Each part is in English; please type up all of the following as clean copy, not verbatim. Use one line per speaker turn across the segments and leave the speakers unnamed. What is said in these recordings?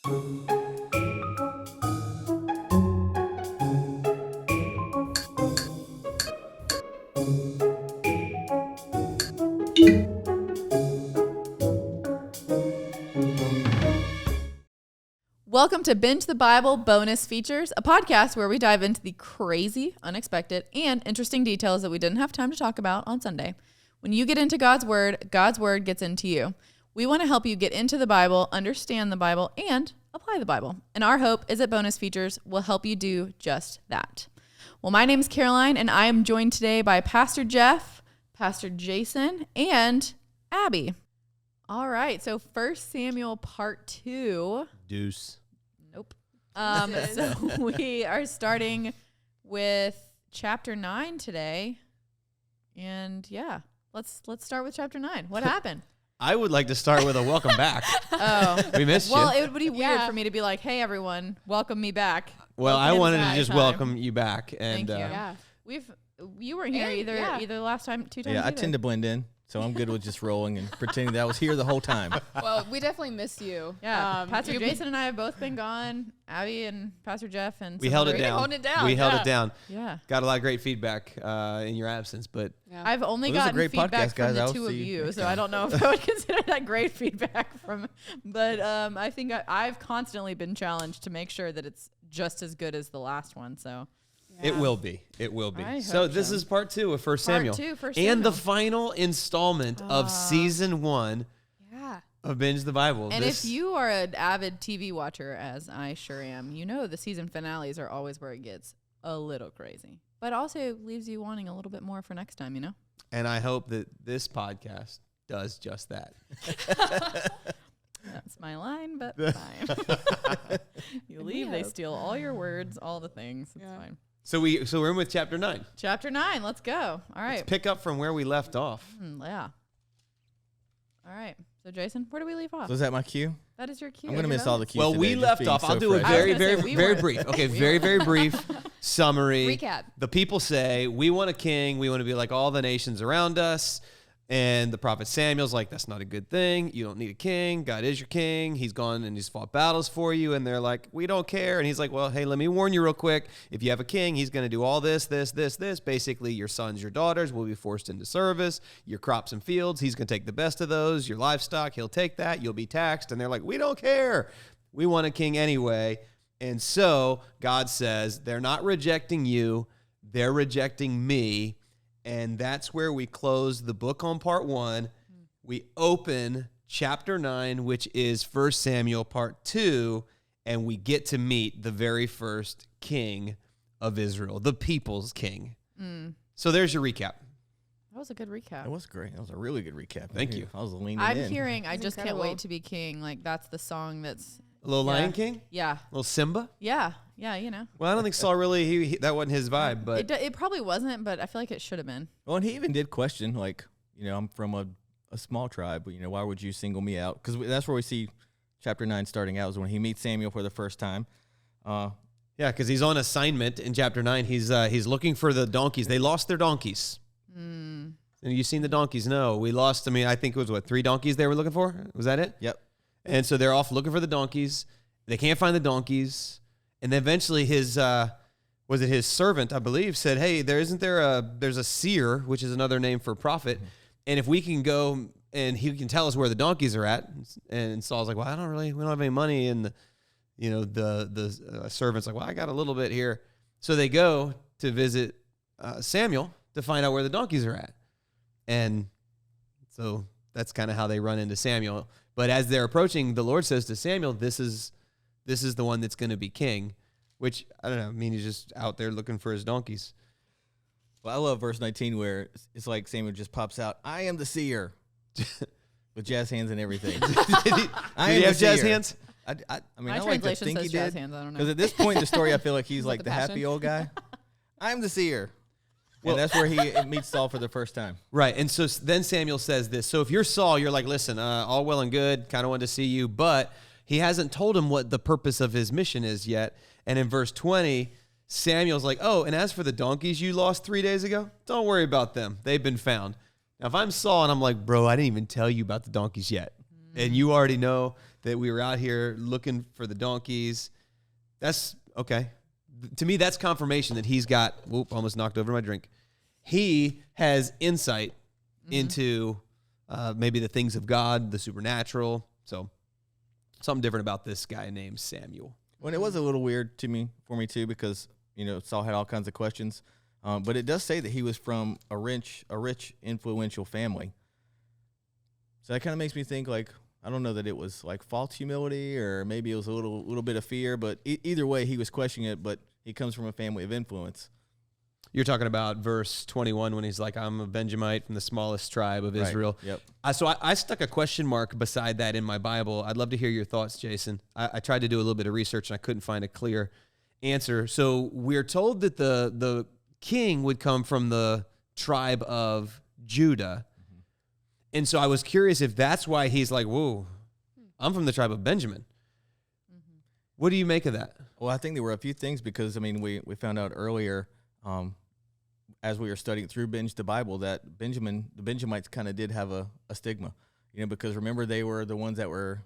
Welcome to Binge the Bible Bonus Features, a podcast where we dive into the crazy, unexpected, and interesting details that we didn't have time to talk about on Sunday. When you get into God's Word gets into you. We want to help you get into the Bible, understand the Bible, and apply the Bible. And our hope is that Bonus Features will help you do just that. Well, my name is Caroline, and I am joined today by Pastor Jeff, Pastor Jason, and Abby. All right, so 1 Samuel Part 2.
Deuce.
Nope. So we are starting with chapter 9 today. And yeah, let's start with chapter 9. What happened?
I would like to start with a welcome back.
Oh.
We missed you.
Well, it would be weird for me to be like, hey, everyone, welcome me back.
Well, I wanted to just welcome you back. And,
thank you. You weren't here either last time, 2 times.
Yeah, I tend to blend in. So I'm good with just rolling and pretending that I was here the whole time.
Well, we definitely miss you.
Yeah, Pastor Jason and I have both been gone. Abby and Pastor Jeff and
we held it down. We held it down.
Yeah,
got a lot of great feedback in your absence, but
I've only gotten feedback from the two of you, so I don't know if I would consider that great feedback from. But I think I've constantly been challenged to make sure that it's just as good as the last one. So.
Yeah. It will be. So this is part 2 of 1 Samuel. And the final installment of season 1 of Binge the Bible.
And if you are an avid TV watcher, as I sure am, you know the season finales are always where it gets a little crazy. But also leaves you wanting a little bit more for next time, you know?
And I hope that this podcast does just that.
That's my line, but fine. You leave, they steal all your words, all the things. It's fine.
So we're in with chapter 9.
Chapter 9, let's go. All right.
Let's pick up from where we left off.
Yeah. All right. So Jason, where do we leave off?
So is that my cue?
That is your cue.
I'm going to miss all the cues.
Well,
today,
we left off. I'll do a very brief. Okay, very brief summary.
Recap.
The people say, we want a king. We want to be like all the nations around us. And the prophet Samuel's like, that's not a good thing. You don't need a king. God is your king. He's gone and he's fought battles for you. And they're like, we don't care. And he's like, well, hey, let me warn you real quick. If you have a king, he's going to do all this. Basically, your sons, your daughters will be forced into service. Your crops and fields, he's going to take the best of those. Your livestock, he'll take that. You'll be taxed. And they're like, we don't care. We want a king anyway. And so God says, they're not rejecting you. They're rejecting me. And that's where we close the book on part 1. We open chapter 9, which is 1 Samuel part 2, and we get to meet the very first king of Israel, the people's king. So there's your recap.
That was a good recap.
That was great. That was a really good recap.
Thank you.
I was leaning in.
I'm hearing I just can't wait to be king. Like, that's the song that's...
A little Lion King?
Yeah.
A little Simba?
Yeah, you know.
Well, I don't think Saul really, that wasn't his vibe, but...
It probably wasn't, but I feel like it should have been.
Well, and he even did question, like, I'm from a small tribe, but, why would you single me out? Because that's where we see chapter 9 starting out, is when he meets Samuel for the first time.
Yeah, because he's on assignment in chapter 9. He's looking for the donkeys. They lost their donkeys. And you've seen the donkeys? No, we lost, I think it was, 3 donkeys they were looking for? Was that it?
Yep.
And so they're off looking for the donkeys. They can't find the donkeys. And then eventually his servant, I believe, said, hey, there's a seer, which is another name for prophet. And if we can go and he can tell us where the donkeys are at. And Saul's like, well, we don't have any money. And the servant's like, well, I got a little bit here. So they go to visit Samuel to find out where the donkeys are at. And so that's kind of how they run into Samuel. But as they're approaching, the Lord says to Samuel, this is the one that's going to be king, which, I don't know, he's just out there looking for his donkeys.
Well, I love verse 19 where it's like Samuel just pops out, I am the seer, with jazz hands and everything.
Did he have jazz hands?
My
I like to think he did.
Jazz hands, I don't know.
Because at this point in the story, I feel like he's like the happy old guy. I'm the seer. Well, and that's where he meets Saul for the first time.
Right. And so then Samuel says this. So if you're Saul, you're like, listen, all well and good, kind of wanted to see you, but he hasn't told him what the purpose of his mission is yet. And in verse 20, Samuel's like, oh, and as for the donkeys you lost 3 days ago, don't worry about them. They've been found. Now, if I'm Saul and I'm like, bro, I didn't even tell you about the donkeys yet, and you already know that we were out here looking for the donkeys. That's okay. To me, that's confirmation that he's got, almost knocked over my drink. He has insight into maybe the things of God, the supernatural. So something different about this guy named Samuel.
Well, it was a little weird for me too, because, Saul had all kinds of questions. But it does say that he was from a rich, influential family. So that kind of makes me think, like, I don't know that it was like false humility, or maybe it was a little bit of fear, but either way, he was questioning it, but he comes from a family of influence.
You're talking about verse 21 when he's like, I'm a Benjamite from the smallest tribe of Israel.
Yep.
So I stuck a question mark beside that in my Bible. I'd love to hear your thoughts, Jason. I tried to do a little bit of research, and I couldn't find a clear answer. So we're told that the king would come from the tribe of Judah. And so I was curious if that's why he's like, whoa, I'm from the tribe of Benjamin. What do you make of that?
Well, I think there were a few things, because, we found out earlier, as we were studying through Binge the Bible, that the Benjamites kind of did have a stigma, because remember, they were the ones that were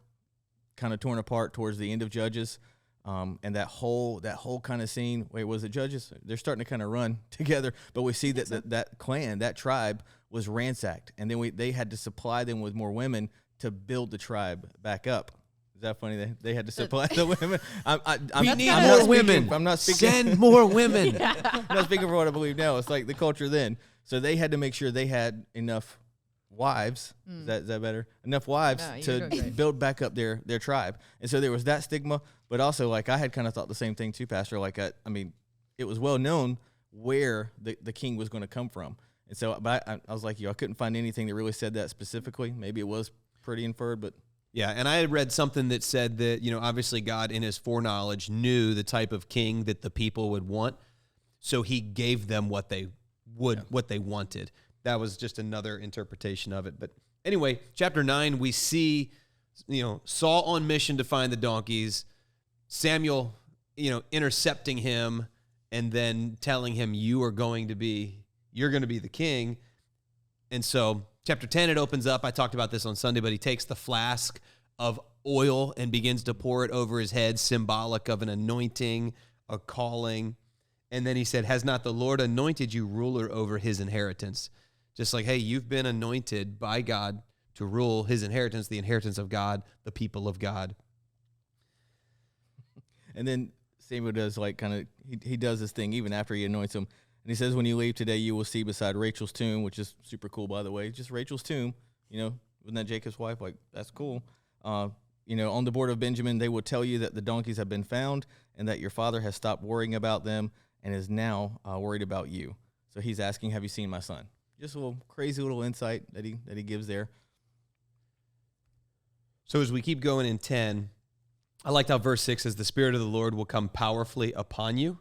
kind of torn apart towards the end of Judges. And that whole kind of scene, was it Judges? They're starting to kind of run together, but we see that clan, that tribe was ransacked, and then they had to supply them with more women to build the tribe back up. Is that funny? They had to supply the women.
We need more women.
I'm not speaking.
Send more women.
I'm not speaking for what I believe now. It's like the culture then. So they had to make sure they had enough wives. Is that better? Enough wives to build back up their tribe. And so there was that stigma, but also, like, I had kind of thought the same thing too, Pastor. Like, it was well known where the king was going to come from. And so, but I was like, I couldn't find anything that really said that specifically. Maybe it was pretty inferred, but.
Yeah, and I had read something that said that, obviously God in his foreknowledge knew the type of king that the people would want, so he gave them what they wanted. That was just another interpretation of it. But anyway, chapter 9, we see, Saul on mission to find the donkeys, Samuel, intercepting him and then telling him, you're going to be the king. And so chapter 10, it opens up. I talked about this on Sunday, but he takes the flask of oil and begins to pour it over his head, symbolic of an anointing, a calling. And then he said, has not the Lord anointed you ruler over his inheritance? Just like, hey, you've been anointed by God to rule his inheritance, the inheritance of God, the people of God.
And then Samuel does he does this thing even after he anoints him. And he says, when you leave today, you will see beside Rachel's tomb, which is super cool, by the way, just Rachel's tomb, wasn't that Jacob's wife? Like, that's cool. On the board of Benjamin, they will tell you that the donkeys have been found and that your father has stopped worrying about them and is now worried about you. So he's asking, have you seen my son? Just a little crazy little insight that he gives there.
So as we keep going in 10, I liked how verse 6 says, the Spirit of the Lord will come powerfully upon you.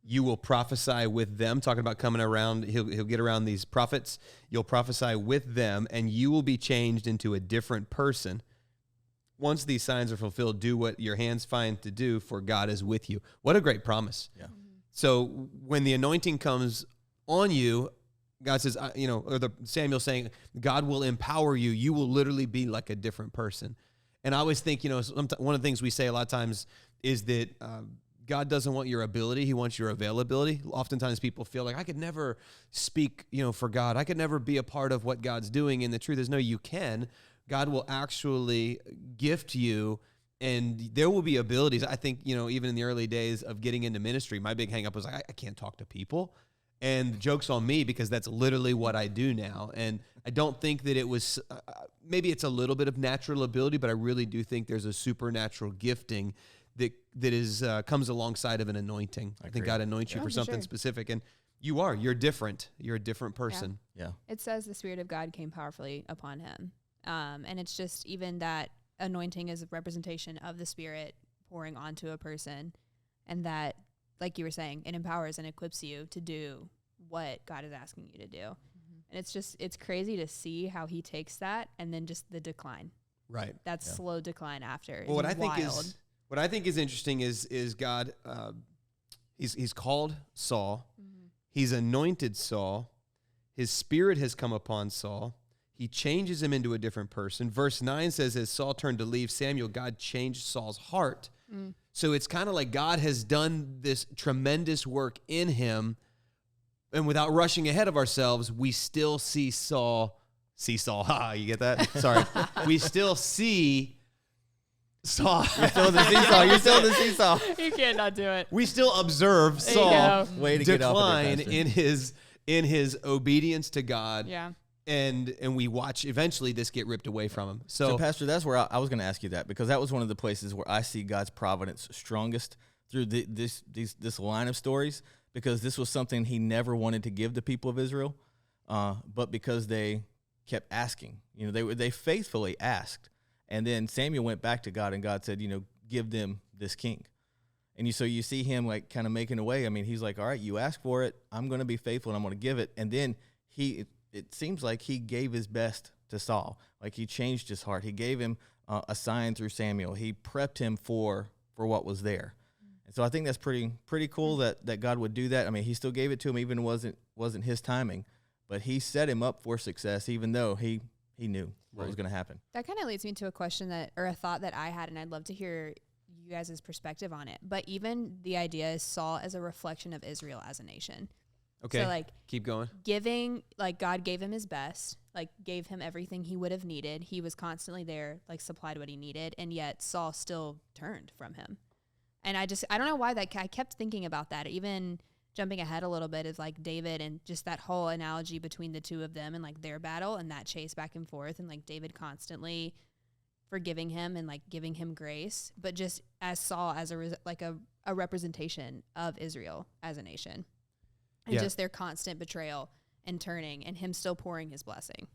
You will prophesy with them, talking about coming around. He'll get around these prophets. You'll prophesy with them, and you will be changed into a different person. Once these signs are fulfilled, do what your hands find to do, for God is with you. What a great promise.
Yeah.
So when the anointing comes on you, God says, Samuel saying, God will empower you. You will literally be like a different person. And I always think, one of the things we say a lot of times is that God doesn't want your ability. He wants your availability. Oftentimes people feel like I could never speak, for God. I could never be a part of what God's doing. And the truth is, no, you can. God will actually gift you, and there will be abilities. I think, even in the early days of getting into ministry, my big hang up was I can't talk to people. And the joke's on me, because that's literally what I do now. And I don't think that it was, maybe it's a little bit of natural ability, but I really do think there's a supernatural gifting that is comes alongside of an anointing. I think God anoints you for something specific, and you're different. You're a different person.
Yeah.
It says the Spirit of God came powerfully upon him. And it's just even that anointing is a representation of the Spirit pouring onto a person, and that, like you were saying, it empowers and equips you to do what God is asking you to do. And it's crazy to see how he takes that and then just the decline.
Right.
That slow decline after.
Well, what I think is interesting is God, he's called Saul. He's anointed Saul. His Spirit has come upon Saul. He changes him into a different person. Verse 9 says, as Saul turned to leave Samuel, God changed Saul's heart. So it's kind of like God has done this tremendous work in him. And without rushing ahead of ourselves, we still see Saul. Ha, you get that? Sorry. We still see Saul.
You're still in the seesaw.
You cannot do it.
We still observe Saul
Way to get off
decline
of there,
in his obedience to God.
Yeah.
And we watch eventually this get ripped away from him.
So Pastor, that's where I was going to ask you that, because that was one of the places where I see God's providence strongest through this line of stories, because this was something he never wanted to give the people of Israel, but because they kept asking, they faithfully asked, and then Samuel went back to God, and God said, give them this king. And so you see him like kind of making a way. I mean, he's like, all right, you asked for it, I'm going to be faithful and I'm going to give it. And then it seems like he gave his best to Saul. Like he changed his heart. He gave him a sign through Samuel. He prepped him for what was there. And so I think that's pretty cool that God would do that. I mean, he still gave it to him, even wasn't his timing, but he set him up for success, even though he knew what was going to happen.
That kind of leads me to a question or a thought that I had, and I'd love to hear you guys' perspective on it. But even the idea is Saul as a reflection of Israel as a nation.
Okay,
so
keep going.
God gave him his best, gave him everything he would have needed. He was constantly there, supplied what he needed, and yet Saul still turned from him. And I don't know why I kept thinking about that. Even jumping ahead a little bit is David and just that whole analogy between the two of them and their battle and that chase back and forth, and David constantly forgiving him and giving him grace, but just as Saul as a representation of Israel as a nation. And just their constant betrayal and turning, and him still pouring his blessing.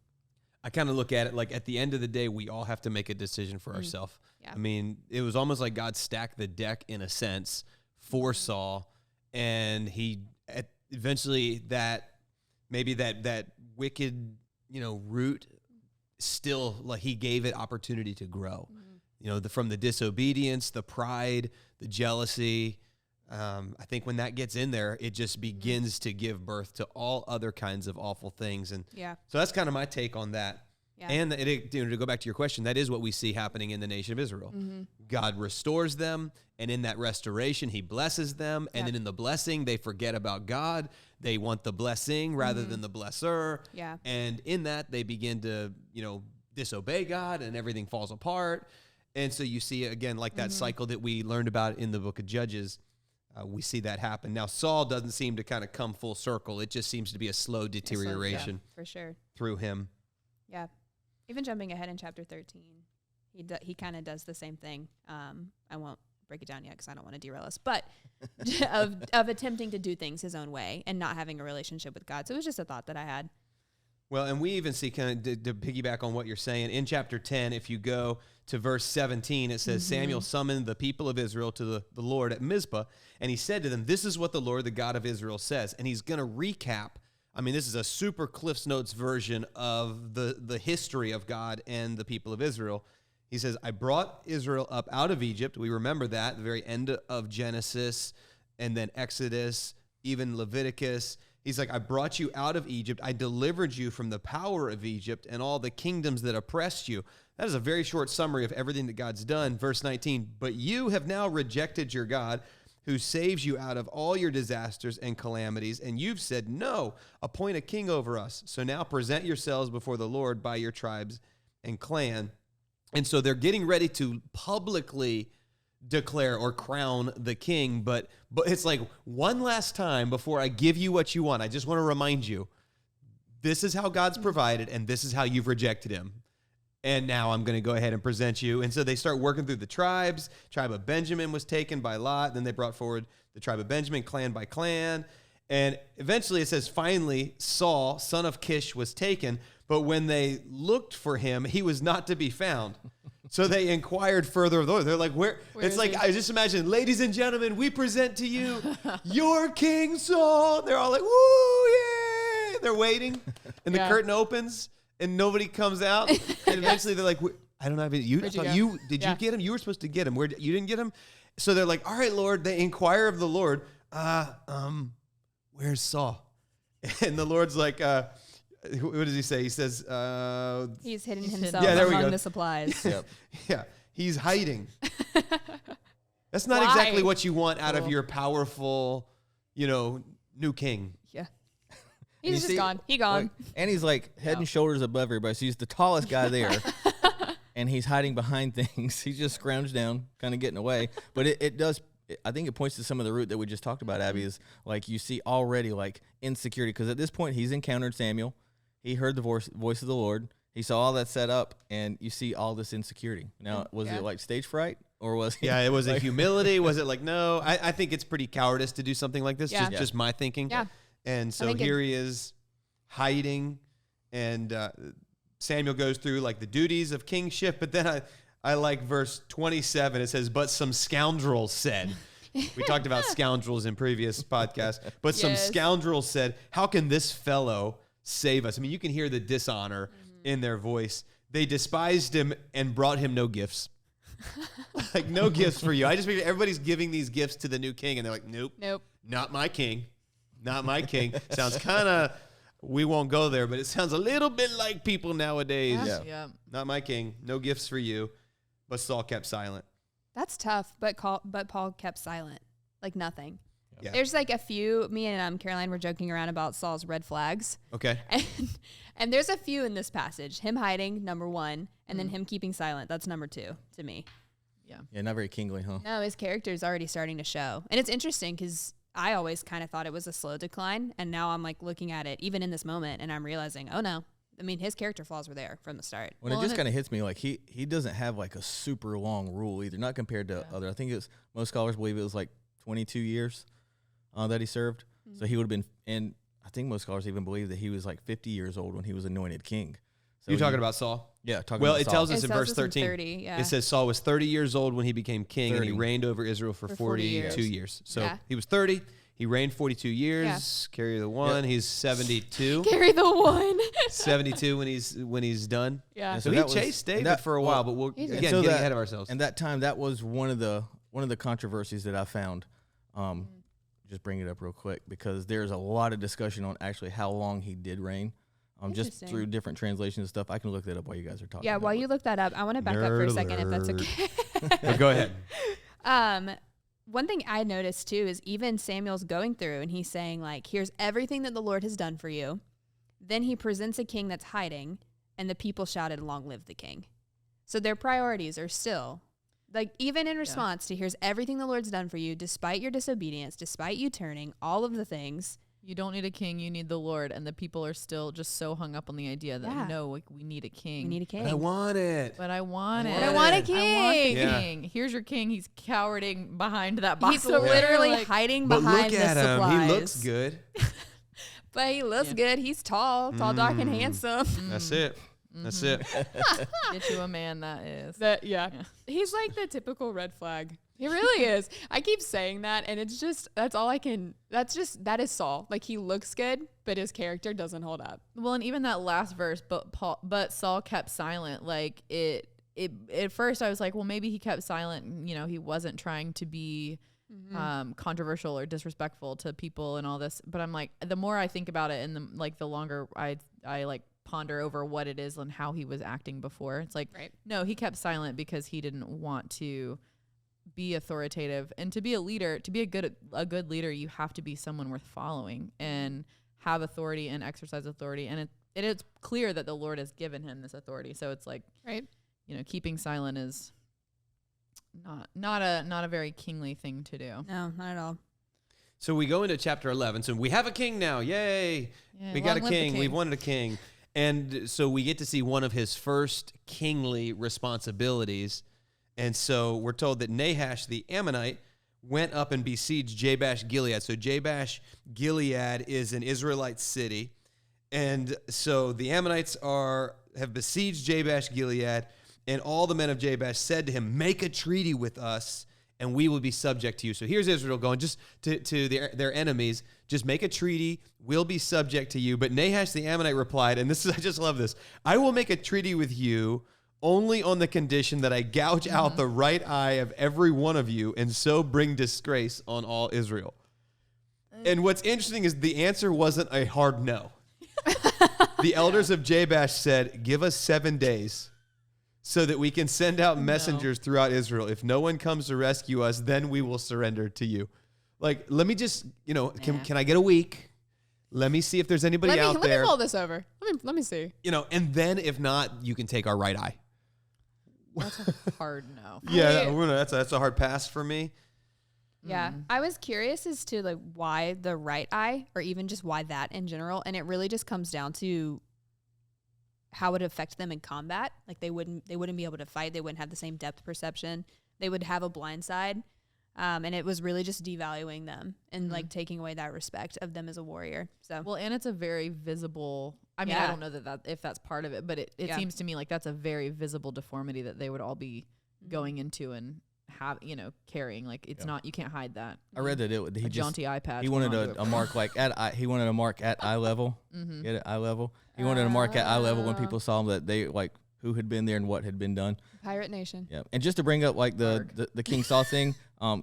I kind of look at it at the end of the day, we all have to make a decision for ourselves. Yeah. I mean, it was almost like God stacked the deck in a sense for Saul, and he eventually that wicked root still he gave it opportunity to grow. From the disobedience, the pride, the jealousy. I think when that gets in there, it just begins to give birth to all other kinds of awful things. And so that's kind of my take on that. Yeah. And to go back to your question, that is what we see happening in the nation of Israel. Mm-hmm. God restores them, and in that restoration, he blesses them. And then in the blessing, they forget about God. They want the blessing rather than the blesser. Yeah. And in that, they begin to, disobey God, and everything falls apart. And so you see, again, that cycle that we learned about in the book of Judges. We see that happen. Now, Saul doesn't seem to kind of come full circle. It just seems to be a slow deterioration
for sure
through him. Yeah.
Even jumping ahead in chapter 13, he kind of does the same thing. I won't break it down yet because I don't want to derail us, but of attempting to do things his own way and not having a relationship with God. So it was just a thought that I had.
Well, and we even see, kind of to piggyback on what you're saying, in chapter 10, if you go to verse 17, it says, Samuel summoned the people of Israel to the Lord at Mizpah, and he said to them, this is what the Lord, the God of Israel, says. And he's going to recap. I mean, this is a super Cliff's Notes version of the history of God and the people of Israel. He says, I brought Israel up out of Egypt. We remember that, the very end of Genesis, and then Exodus, even Leviticus. He's like, I brought you out of Egypt. I delivered you from the power of Egypt and all the kingdoms that oppressed you. That is a very short summary of everything that God's done. Verse 19, but you have now rejected your God who saves you out of all your disasters and calamities. And you've said, no, appoint a king over us. So now present yourselves before the Lord by your tribes and clan. And so they're getting ready to publicly declare or crown the king, but it's one last time before I give you what you want. I just want to remind you, this is how God's provided, and this is how you've rejected him. And now I'm going to go ahead and present you. And so they start working through the tribes. Tribe of Benjamin was taken by Lot. Then they brought forward the tribe of Benjamin, clan by clan. And eventually it says, finally, Saul, son of Kish, was taken. But when they looked for him, he was not to be found. So they inquired further of the Lord. They're like, where it's like, I just imagine, ladies and gentlemen, we present to you your King Saul. They're all like, woo, yay. They're waiting. And the curtain opens and nobody comes out. And eventually they're like, I don't know. Did you get him? You were supposed to get him. You didn't get him? So they're like, all right, Lord. They inquire of the Lord, where's Saul? And the Lord's like, what does he say? He says,
He's hidden
He's
himself
hidden. Yeah, there we
among
go.
the supplies.
Yep.
yeah, he's hiding. That's not
Why?
exactly what you want out of
Cool.
your powerful, new king.
Yeah.
And
He's
you
just gone. He gone.
like, and he's like head and shoulders above everybody. So he's the tallest guy there. And he's hiding behind things. He's just scrounged down, kind of getting away. But it does, I think it points to some of the root that we just talked about, Abby, is like you see already like insecurity. Because at this point, he's encountered Samuel. He heard the voice of the Lord. He saw all that set up, and you see all this insecurity. Now, was it like stage fright? Or was he?
Yeah, it was a humility. Was it like, no? I think it's pretty cowardice to do something like this.
Yeah.
Just my thinking.
Yeah.
And so
think
here he is hiding, and Samuel goes through like the duties of kingship. But then I like verse 27. It says, but some scoundrels said. We talked about scoundrels in previous podcasts. But some
Yes.
scoundrels said, how can this fellow save us? I mean, you can hear the dishonor in their voice. They despised him and brought him no gifts. Like, no gifts for you. I just figured everybody's giving these gifts to the new king, and they're like, nope, not my king. Not my king. Sounds kind of, we won't go there, but it sounds a little bit like people nowadays.
Yeah.
Not my king. No gifts for you. But Saul kept silent.
That's tough, but Paul kept silent, like nothing.
Yeah.
There's like a few. Me and Caroline were joking around about Saul's red flags,
Okay.
and there's a few in this passage. Him hiding, number one, and then him keeping silent. That's number two to me.
Yeah, not very kingly, huh?
No, his character is already starting to show, and it's interesting because I always kind of thought it was a slow decline, and now I'm like looking at it even in this moment, and I'm realizing, oh no. I mean, his character flaws were there from the start.
Well, it just kind of hits me like he doesn't have like a super long rule either, not compared to other. I think it's most scholars believe it was like 22 years that he served. So he would have been, and I think most scholars even believe that he was like 50 years old when he was anointed king. So
You're talking about Saul?
Yeah, talking
Well,
about
it
Saul.
tells us
It
in
tells
verse
us in
13.
30, yeah.
It says Saul was 30 years old when he became king, and he
30.
reigned over Israel for 42
years.
years. So
Yeah.
he was 30. He reigned 42 years. Carry the one. He's 72.
Carry the one.
72 when he's done.
Yeah.
And
So
that
he
was-
chased
and
David
that-
for a while, but we'll
He did.
again
So
getting
that-
ahead of ourselves.
And that time, that was one of the controversies that I found. Just bring it up real quick because there's a lot of discussion on actually how long he did reign. Just
Interesting.
through different translations and stuff. I can look that up while you guys are talking.
Yeah,
about
while
it.
you look that up, I want to back up for a second, if that's
Nerd
okay.
But go ahead.
One thing I noticed too is even Samuel's going through and he's saying like, here's everything that the Lord has done for you. Then he presents a king that's hiding and the people shouted, long live the king. So their priorities are still like, even in response to here's everything the Lord's done for you, despite your disobedience, despite you turning, all of the things.
You don't need a king, you need the Lord. And the people are still just so hung up on the idea that no, we need a king.
We need a king.
I want it.
But I want it.
But I want a
I want the
Yeah.
king. Here's your king. He's cowering behind that box.
He's
over there,
literally
like-
hiding
But
behind
look
the
at him.
supplies.
He looks good.
But he looks good. He's tall, dark, and handsome.
That's it. That's it.
Get you a man that is.
He's like the typical red flag. He really is. I keep saying that, and it's just that is Saul. Like, he looks good, but his character doesn't hold up.
Well, and even that last verse, but Saul kept silent. Like it at first I was like, well, maybe he kept silent. You know, he wasn't trying to be controversial or disrespectful to people and all this. But I'm like, the more I think about it, and the longer I like ponder over what it is and how he was acting before, it's like, no, he kept silent because he didn't want to be authoritative. And to be a leader, to be a good leader, you have to be someone worth following and have authority and exercise authority. And it is clear that the Lord has given him this authority. So it's like, you know, keeping silent is not a very kingly thing to do.
No, not at all.
So we go into chapter 11. So we have a king now. Yay. We got a king. We've wanted a king. And so we get to see one of his first kingly responsibilities. And so we're told that Nahash the Ammonite went up and besieged Jabesh Gilead. So Jabesh Gilead is an Israelite city. And so the Ammonites have besieged Jabesh Gilead, and all the men of Jabesh said to him, make a treaty with us, and we will be subject to you. So here's Israel going just to their enemies, just make a treaty, we'll be subject to you. But Nahash the Ammonite replied, and I just love this, I will make a treaty with you only on the condition that I gouge out the right eye of every one of you, and so bring disgrace on all Israel. And what's interesting is the answer wasn't a hard no. The elders of Jabesh said, "Give us 7 days so that we can send out messengers throughout Israel. If no one comes to rescue us, then we will surrender to you." Like, let me just, can I get a week? Let me see if there's anybody out there.
Let me roll this over. Let me see.
And then if not, you can take our right eye.
That's a hard no.
Yeah, that's a hard pass for me.
Yeah. I was curious as to like why the right eye, or even just why that in general. And it really just comes down to how it affects them in combat. Like they wouldn't be able to fight. They wouldn't have the same depth perception. They would have a blind side. And it was really just devaluing them and like taking away that respect of them as a warrior. So,
well, and it's a very visible, I mean, I don't know that if that's part of it, but it seems to me like that's a very visible deformity that they would all be going into and have, carrying. Like it's not, you can't hide that.
I read that he
jaunty eye patch.
He wanted a mark like he wanted a mark at eye level. Get it, eye level. He wanted a mark at eye level when people saw him, that they like who had been there and what had been done.
Pirate Nation.
Yeah, and just to bring up like the King Saul thing,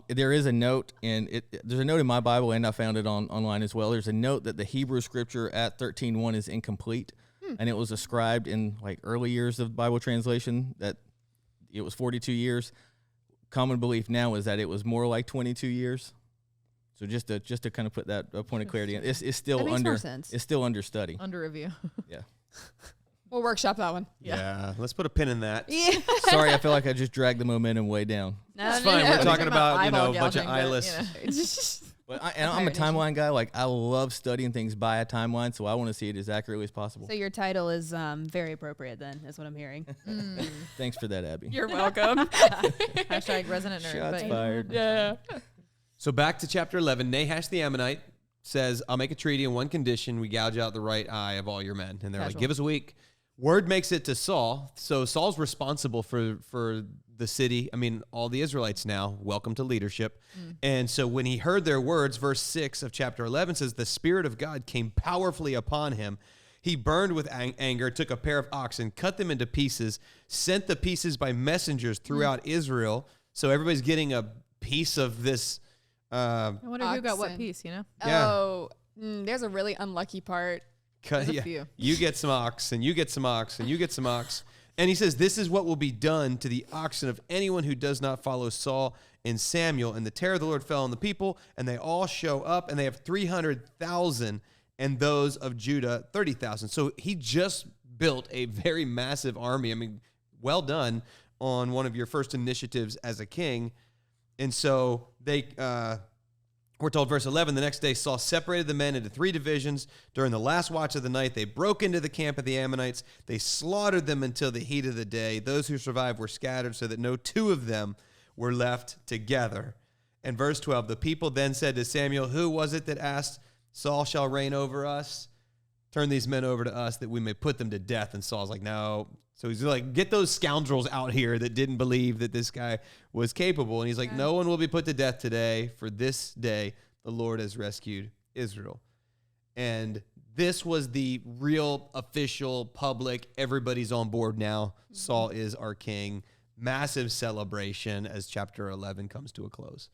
there is a note, and there's a note in my Bible, and I found it online as well. There's a note that the Hebrew scripture at 13:1 is incomplete, and it was ascribed in like early years of Bible translation that it was 42 years. Common belief now is that it was more like 22 years. So just to kind of put that point of clarity in, it's still under study.
Under review.
Yeah.
We'll workshop that one.
Yeah, let's put a pin in that.
Yeah.
Sorry, I feel like I just dragged the momentum way down.
It's fine. We're talking about a bunch of
gouging,
eyeless.
But I'm a timeline guy. Like I love studying things by a timeline, so I want to see it as accurately as possible.
So your title is very appropriate then, is what I'm hearing.
Thanks for that, Abby.
You're welcome.
Hashtag resonant nerd.
Shots fired.
Yeah.
So back to chapter 11. Nahash the Ammonite says, "I'll make a treaty on one condition: we gouge out the right eye of all your men." And they're like, "Give us a week." Word makes it to Saul. So Saul's responsible for the city. I mean, all the Israelites now. Welcome to leadership. And so when he heard their words, verse 6 of chapter 11 says, "The Spirit of God came powerfully upon him. He burned with anger, took a pair of oxen, cut them into pieces, sent the pieces by messengers throughout Israel." So everybody's getting a piece of this.
I wonder who got what
Oxen.
piece,
Yeah.
Oh, there's a really unlucky part.
There's a few.
You get some ox, and you get some ox, and you get some ox. And he says, "This is what will be done to the oxen of anyone who does not follow Saul and Samuel." And the terror of the Lord fell on the people, and they all show up, and they have 300,000, and those of Judah 30,000. So he just built a very massive army. I mean, well done on one of your first initiatives as a king. And so we're told, verse 11, "The next day Saul separated the men into 3 divisions. During the last watch of the night, they broke into the camp of the Ammonites. They slaughtered them until the heat of the day. Those who survived were scattered so that no 2 of them were left together." And verse 12, "The people then said to Samuel, 'Who was it that asked, Saul shall reign over us? Turn these men over to us that we may put them to death.' And Saul's like, 'No.' So he's like, 'Get those scoundrels out here that didn't believe that this guy was capable.' And he's like, 'No one will be put to death today, for this day the Lord has rescued Israel.'" And this was the real official public, everybody's on board now. Saul is our king. Massive celebration as chapter 11 comes to a close.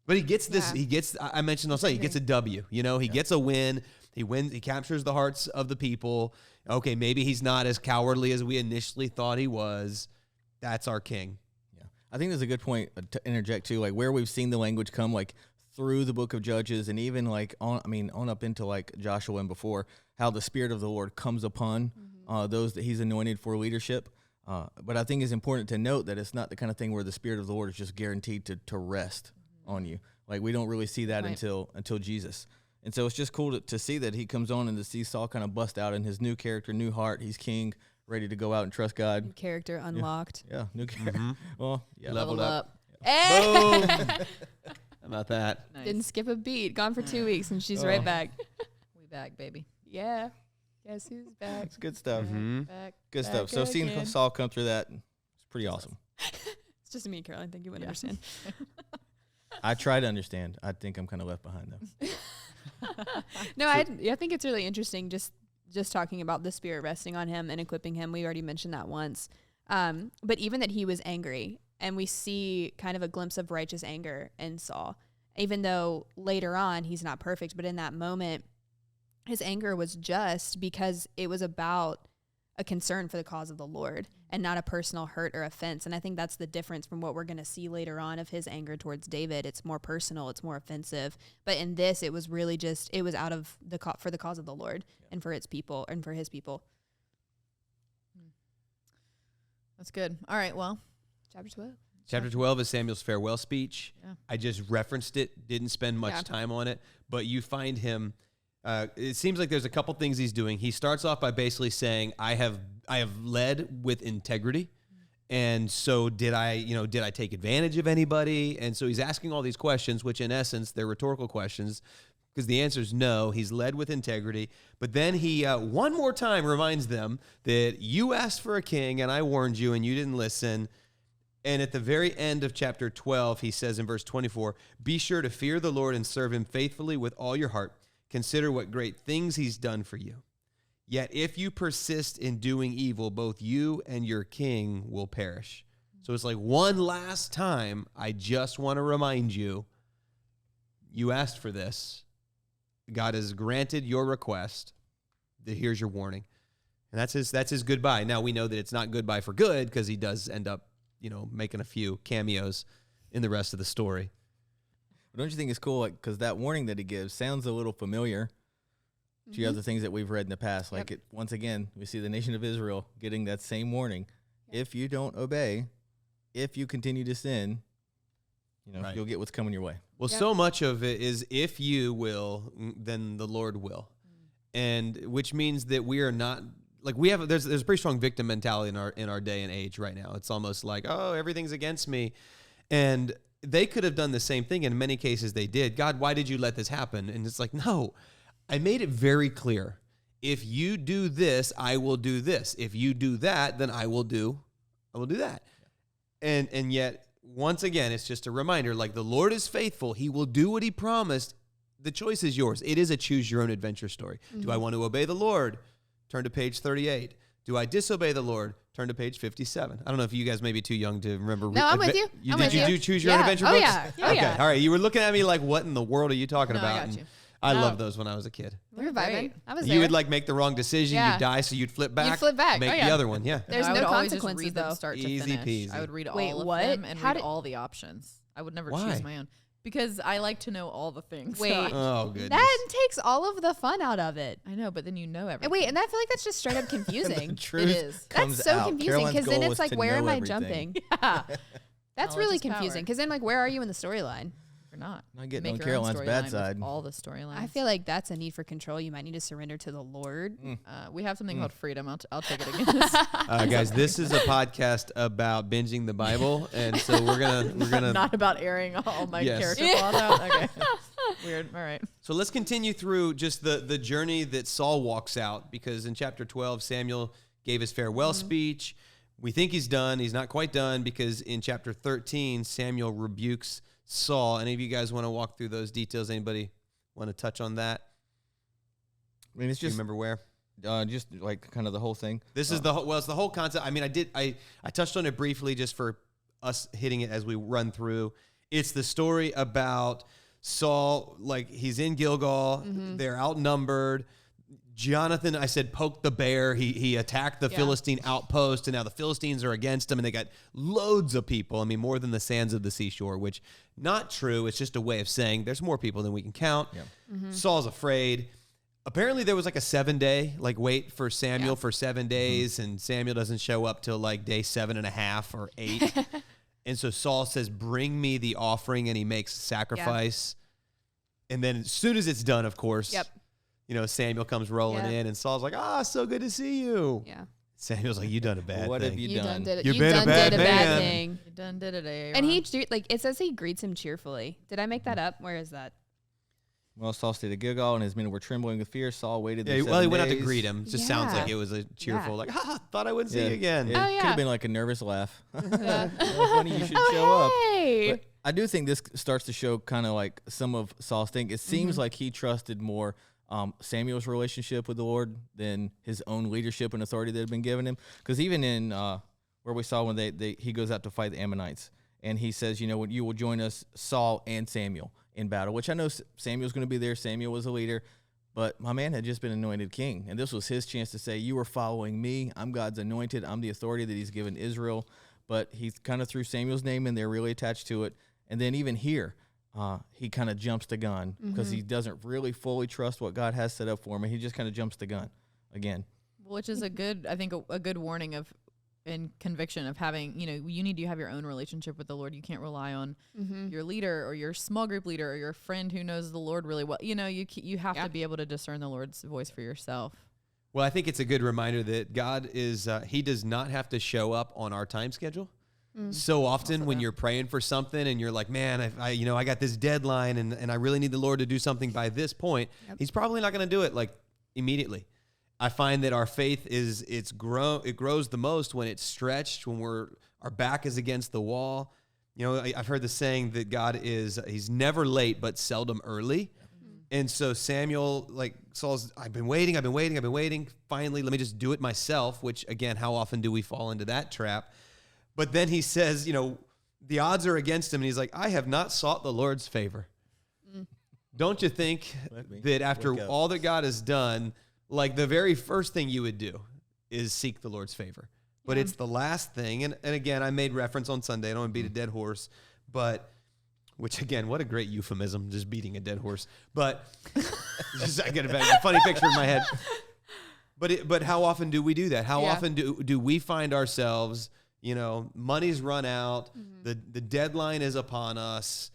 But he gets this, I mentioned last night, he gets a W, he gets a win. He wins, he captures the hearts of the people. Okay, maybe he's not as cowardly as we initially thought he was. That's our king.
Yeah, I think there's a good point to interject too, like where we've seen the language come like through the book of Judges, and even like on up into like Joshua and before, how the Spirit of the Lord comes upon those that he's anointed for leadership. But I think it's important to note that it's not the kind of thing where the Spirit of the Lord is just guaranteed to rest on you. Like we don't really see that until Jesus. And so it's just cool to see that he comes on and to see Saul kind of bust out in his new character, new heart. He's king, ready to go out and trust God.
New character unlocked.
Yeah, new character. Well, yeah.
Leveled up.
Hey!
Boom. How about that?
Nice.
Didn't skip a beat. Gone for 2 weeks, and she's right back.
We back, baby.
Yeah. Guess who's back?
It's good stuff.
Back.
Good
Back
stuff. So seeing
again.
Saul come through that, it's pretty awesome.
It's just me, Caroline. Think you wouldn't understand.
I try to understand. I think I'm kind of left behind though.
No, I think it's really interesting just talking about the Spirit resting on him and equipping him. We already mentioned that once. But even that he was angry, and we see kind of a glimpse of righteous anger in Saul, even though later on he's not perfect, but in that moment
his anger was just because it was about a concern for the cause of the Lord and not a personal hurt or offense. And I think that's the difference from what we're going to see later on of his anger towards David. It's more personal, it's more offensive. But in this, it was really just, it was out of for the cause of the Lord and for its people and for his people.
That's good. All right, well.
Chapter 12.
Chapter 12 is Samuel's farewell speech.
Yeah.
I just referenced it, didn't spend much time on it, but you find him, it seems like there's a couple things he's doing. He starts off by basically saying, I have led with integrity. And so did I take advantage of anybody? And so he's asking all these questions, which in essence, they're rhetorical questions, because the answer is no. He's led with integrity. But then he one more time reminds them that you asked for a king and I warned you and you didn't listen. And at the very end of chapter 12, he says in verse 24, be sure to fear the Lord and serve him faithfully with all your heart. Consider what great things he's done for you. Yet if you persist in doing evil, both you and your king will perish. So it's like one last time, I just want to remind you, you asked for this. God has granted your request. Here's your warning. And that's his goodbye. Now we know that it's not goodbye for good because he does end up, making a few cameos in the rest of the story.
Don't you think it's cool? Like, because that warning that he gives sounds a little familiar to other things that we've read in the past. Like once again, we see the nation of Israel getting that same warning. If you don't obey, if you continue to sin, you'll get what's coming your way.
Well, so much of it is if you will, then the Lord will. And which means that we are not like there's a pretty strong victim mentality in our day and age right now. It's almost like, oh, everything's against me. And they could have done the same thing. In many cases they did. God, why did you let this happen? And it's like, no, I made it very clear. If you do this, I will do this. If you do that, then I will do that. And yet, once again, it's just a reminder, like the Lord is faithful. He will do what he promised. The choice is yours. It is a choose your own adventure story. Mm-hmm. Do I want to obey the Lord? Turn to page 38. Do I disobey the Lord? Turn to page 57. I don't know if you guys may be too young to remember.
No, I'm with you.
Did you do choose your own adventure books?
Yeah. Oh,
okay.
yeah.
All right. You were looking at me like, what in the world are you talking about?
I got you.
I loved those when I was a kid.
We were vibing. I was there.
You would like make the wrong decision,
Yeah.
you'd die, so you'd flip back. Make
Oh, yeah.
the other one, yeah.
There's
I
no
would always just
consequences,
read them
though.
start to
Easy
finish.
peasy.
I would read
Wait,
all
what?
of them and
How
read
did-
all the options. I would never
Why?
choose my own because I like to know all the things.
Wait.
Oh, goodness.
That takes all of the fun out of it.
I know, but then you know everything.
And wait, and I feel like that's just straight up
The
confusing.
truth
is.
comes
That's so
out.
confusing
Caroline's
because then
goal
it's
was
like,
to
where am
know
I
everything.
jumping?
Yeah.
That's
Knowledge
really
is power.
confusing because then, like, where are you in the storyline?
Or not.
Not getting
Make
on
your own
Caroline's bad
storyline with
side.
all the storylines.
I feel like that's a need for control. You might need to surrender to the Lord.
we have something called freedom. I'll take it against.
Guys, this is a podcast about binging the Bible, and so we're gonna
Not about airing all my
Yes.
character flaws out. Okay. Weird. All right.
So let's continue through just the journey that Saul walks out, because in chapter 12, Samuel gave his farewell speech. We think he's done. He's not quite done, because in chapter 13, Samuel rebukes Saul. Any of you guys want to walk through those details? Anybody want to touch on that?
I mean, it's
Do you
just
remember where?
just like kind of the whole thing.
This is it's the whole concept. I mean, I touched on it briefly just for us hitting it as we run through. It's the story about Saul, like he's in Gilgal, they're outnumbered. Jonathan, I said, poked the bear. He attacked the Philistine outpost, and now the Philistines are against him, and they got loads of people. I mean, more than the sands of the seashore, which not true. It's just a way of saying there's more people than we can count. Yeah. Saul's afraid. Apparently, there was like a 7-day wait for Samuel for 7 days, and Samuel doesn't show up till like day 7.5 or 8. And so Saul says, "Bring me the offering," and he makes a sacrifice. And then as soon as it's done, of course. Samuel comes rolling in, and Saul's like, so good to see you.
Yeah.
Samuel's like, you done a bad
What
thing.
have you
You
done?
done did it.
You've
You
been a
done
bad
did a bad
man.
thing.
You done did it, Aaron.
And it says he greets him cheerfully. Did I make that up? Where is that?
Well, Saul stayed at Gilgal, and his men were trembling with fear. Saul waited.
Yeah,
the
well, he
7
went out to
days.
greet him. Just sounds
Yeah.
like it was a cheerful,
Yeah.
thought I wouldn't see you again.
It
Oh,
could
yeah.
have been like a nervous laugh. Funny you should show up.
Hey.
But I do think this starts to show kind of like some of Saul's thing. It seems like he trusted more Samuel's relationship with the Lord than his own leadership and authority that had been given him. Because even in where we saw when he goes out to fight the Ammonites, and he says, when you will join us, Saul and Samuel, in battle, which I know Samuel's going to be there. Samuel was a leader. But my man had just been anointed king, and this was his chance to say, you are following me. I'm God's anointed. I'm the authority that he's given Israel. But he kind of threw Samuel's name in there, really attached to it. And then even here, he kind of jumps the gun because he doesn't really fully trust what God has set up for him, and he just kind of jumps the gun again.
Which is a good warning of and conviction of having, you need to have your own relationship with the Lord. You can't rely on your leader or your small group leader or your friend who knows the Lord really well. You have to be able to discern the Lord's voice for yourself.
Well, I think it's a good reminder that God is, he does not have to show up on our time schedule. So often when you're praying for something and you're like, man, I got this deadline and I really need the Lord to do something by this point, he's probably not going to do it like immediately. I find that our faith it grows the most when it's stretched, when our back is against the wall. I've heard the saying that God he's never late, but seldom early. And so Samuel, Saul's, I've been waiting. Finally, let me just do it myself, which again, how often do we fall into that trap? But then he says, the odds are against him. And he's like, I have not sought the Lord's favor. Don't you think that after all that God has done, the very first thing you would do is seek the Lord's favor. But it's the last thing. And again, I made reference on Sunday. I don't want to beat a dead horse. But, which again, what a great euphemism, just beating a dead horse. But I get a funny picture in my head. But how often do we do that? How often do we find ourselves, money's run out, the deadline is upon us,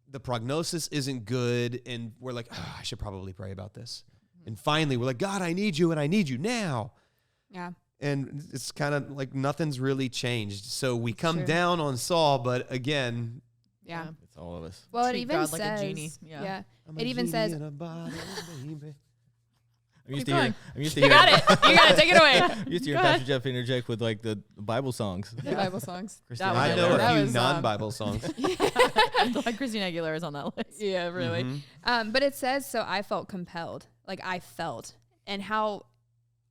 the prognosis isn't good, and we're like, I should probably pray about this. And finally, we're like, God, I need you, and I need you now. Yeah. And it's kind of like nothing's really changed. So we come down on Saul, but again,
it's all of us.
Well, it
Treat
even
God
says,
like a genie. Yeah.
It even says,
I'm used to hear.
You got it. You got it. Take it away.
I'm used to hear Pastor Jeff interject with the Bible songs.
The Bible songs.
I know a few non-Bible songs.
Like Christina Aguilera is on that list.
Yeah, really.
but it says, so I felt compelled. I felt. And how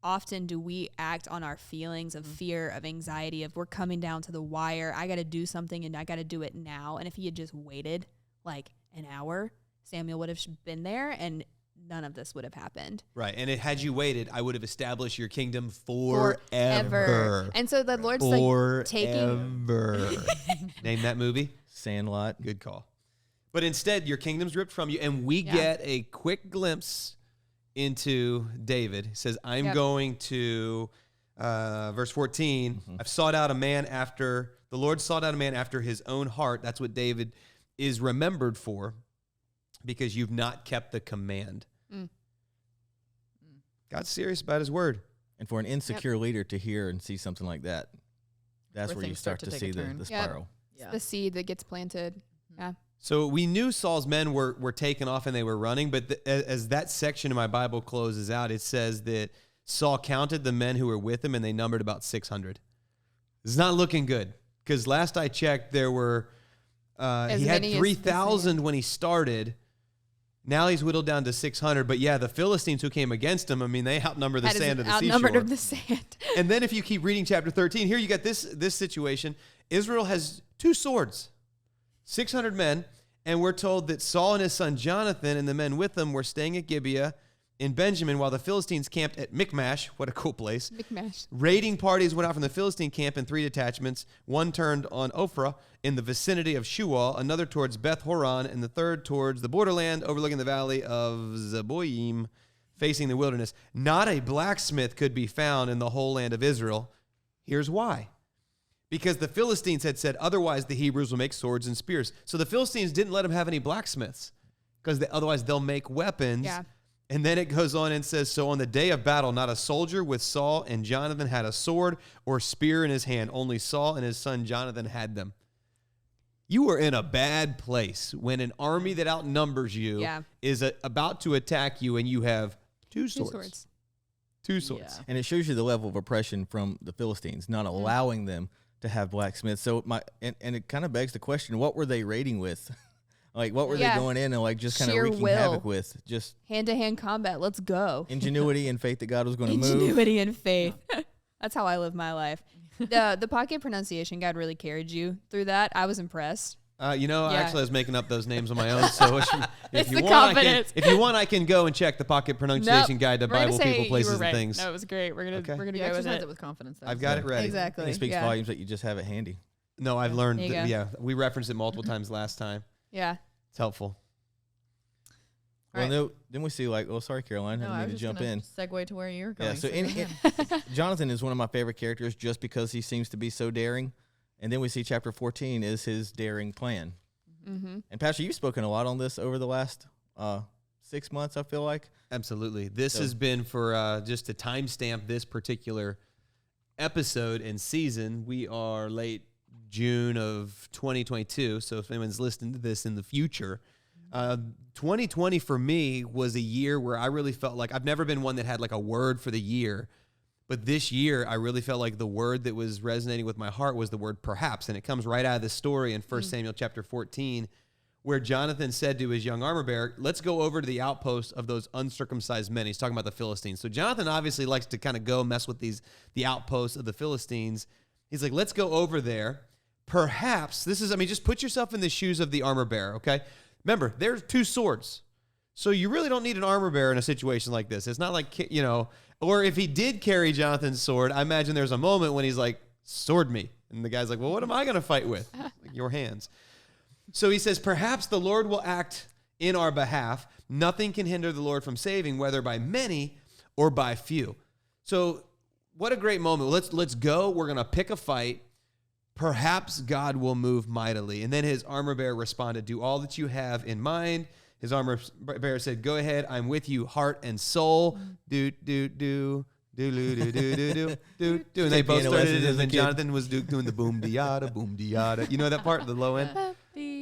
often do we act on our feelings of fear, of anxiety, of we're coming down to the wire, I got to do something and I got to do it now. And if he had just waited an hour, Samuel would have been there and none of this would have happened.
Right. And had you waited, I would have established your kingdom forever.
And so the Lord's taking...
Name that movie?
Sandlot.
Good call. But instead, your kingdom's ripped from you, and we get a quick glimpse into David. He says, I'm going to, verse 14, I've sought out a man after, the Lord sought out a man after his own heart. That's what David is remembered for, because you've not kept the command. God's serious about his word.
And for an insecure leader to hear and see something like that, that's where you start to see the spiral.
It's the seed that gets planted. Yeah.
So we knew Saul's men were taken off and they were running, but as that section of my Bible closes out, it says that Saul counted the men who were with him and they numbered about 600. It's not looking good, because last I checked, there were, he had 3,000 when he started. Now he's whittled down to 600. But the Philistines who came against him, they outnumber the sand of the seashore.
Outnumbered of the sand.
And then if you keep reading chapter 13, here you got this situation. Israel has 2 swords, 600 men, and we're told that Saul and his son Jonathan and the men with them were staying at Gibeah in Benjamin while the Philistines camped at Michmash. What a cool place.
Michmash.
Raiding parties went out from the Philistine camp in 3 detachments. One turned on Ophrah in the vicinity of Shual, another towards Beth Horon, and the third towards the borderland overlooking the valley of Zeboim, facing the wilderness. Not a blacksmith could be found in the whole land of Israel. Here's why. Because the Philistines had said, otherwise the Hebrews will make swords and spears. So the Philistines didn't let them have any blacksmiths, because otherwise they'll make weapons.
Yeah.
And then it goes on and says, so on the day of battle, not a soldier with Saul and Jonathan had a sword or spear in his hand. Only Saul and his son Jonathan had them. You are in a bad place when an army that outnumbers you is about to attack you and you have 2 swords. 2 swords.
And it shows you the level of oppression from the Philistines, not allowing them to have blacksmiths. So and it kind of begs the question, what were they raiding with? What were they going in and just kind of wreaking havoc with? Just
hand-to-hand combat. Let's go.
Ingenuity and faith that God was going to move.
Ingenuity and faith. That's how I live my life. The pocket pronunciation, God really carried you through that. I was impressed.
Actually, I was making up those names on my own. So if you
the
want,
confidence.
if you want, I can go and check the Pocket Pronunciation Guide to
We're gonna
Bible
say
people,
you
places,
were right.
and things.
No, it was great. We're gonna
Okay.
we're gonna
You
go with
exercise
it.
it with confidence. Though,
I've got it ready.
Exactly.
It speaks volumes that you just have it handy.
No, I've learned.
There you
That,
go.
yeah, we referenced it multiple times last time.
Yeah.
It's helpful.
Well,
Right.
no, then we see sorry, Caroline,
No,
I
I
didn't
was
mean to
just
jump
gonna
in.
segue to where you're going.
Yeah, so
go ahead.
Jonathan is one of my favorite characters just because he seems to be so daring. And then we see chapter 14 is his daring plan.
Mm-hmm.
And Pastor, you've spoken a lot on this over the last 6 months, I feel like.
Absolutely. This has been for just to timestamp this particular episode and season. We are late June of 2022. So if anyone's listening to this in the future, 2020 for me was a year where I really felt like I've never been one that had like a word for the year. But this year, I really felt like the word that was resonating with my heart was the word perhaps. And it comes right out of this story in 1 Samuel chapter 14, where Jonathan said to his young armor bearer, let's go over to the outpost of those uncircumcised men. He's talking about the Philistines. So Jonathan obviously likes to kind of go mess with the outposts of the Philistines. He's like, let's go over there. Perhaps, just put yourself in the shoes of the armor bearer, okay? Remember, there's 2 swords. So you really don't need an armor bearer in a situation like this. It's not like, or if he did carry Jonathan's sword, I imagine there's a moment when he's like, sword me. And the guy's like, well, what am I going to fight with? Like, your hands. So he says, perhaps the Lord will act in our behalf. Nothing can hinder the Lord from saving, whether by many or by few. So what a great moment. Let's go. We're going to pick a fight. Perhaps God will move mightily. And then his armor bearer responded, do all that you have in mind. His armor bearer said, go ahead. I'm with you, heart and soul. Do. And they both started it, and then Jonathan was doing the boom de-yada, boom de-yada. You know that part, the low end?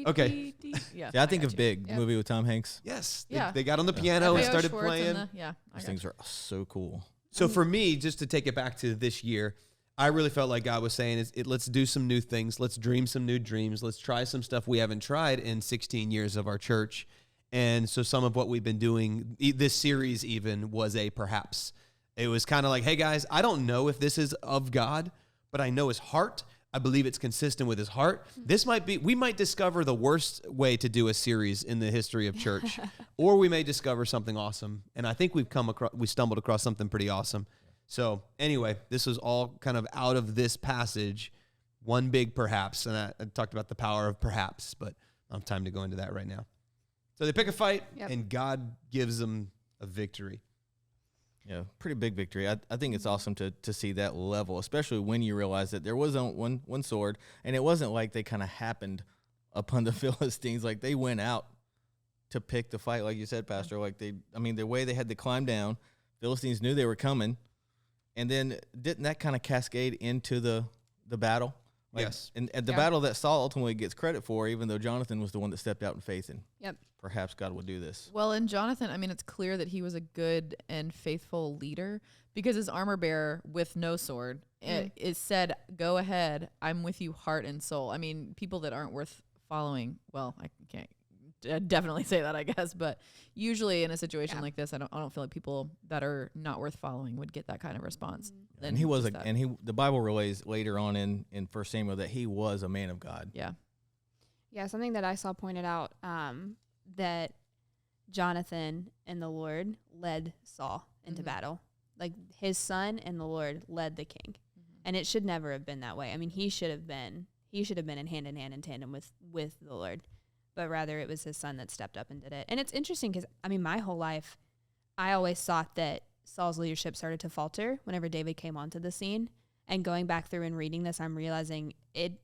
Okay.
Yeah,
I think of Big, the movie with Tom Hanks.
Yes.
Yeah.
They got on the piano and
FAO
started
Schwartz
playing.
Those things are so cool.
So for me, just to take it back to this year, I really felt like God was saying, let's do some new things. Let's dream some new dreams. Let's try some stuff we haven't tried in 16 years of our church. And so some of what we've been doing, this series even, was a perhaps. It was kind of like, hey, guys, I don't know if this is of God, but I know his heart. I believe it's consistent with his heart. We might discover the worst way to do a series in the history of church, or we may discover something awesome. And I think we stumbled across something pretty awesome. So anyway, this was all kind of out of this passage, one big perhaps. And I talked about the power of perhaps, but I don't have time to go into that right now. So they pick a fight, and God gives them a victory.
Yeah, pretty big victory. I think it's awesome to see that level, especially when you realize that there was one sword, and it wasn't like they kind of happened upon the Philistines. Like, they went out to pick the fight, like you said, Pastor. Like, the way they had to climb down, Philistines knew they were coming, and then didn't that kind of cascade into the battle? Like,
yes.
And the battle that Saul ultimately gets credit for, even though Jonathan was the one that stepped out in faith and perhaps God will do this.
Well, in Jonathan, it's clear that he was a good and faithful leader because his armor bearer with no sword, it said, go ahead, I'm with you heart and soul. People that aren't worth following, well, I can't definitely say that, I guess, but usually in a situation like this, I don't feel like people that are not worth following would get that kind of response.
And the Bible relays later on in 1 Samuel that he was a man of God.
Yeah.
Yeah, something that I saw pointed out, that Jonathan and the Lord led Saul into battle. Like, his son and the Lord led the king. And it should never have been that way. He should have been in hand in tandem with the Lord. But rather it was his son that stepped up and did it. And it's interesting because, my whole life, I always thought that Saul's leadership started to falter whenever David came onto the scene. And going back through and reading this, I'm realizing it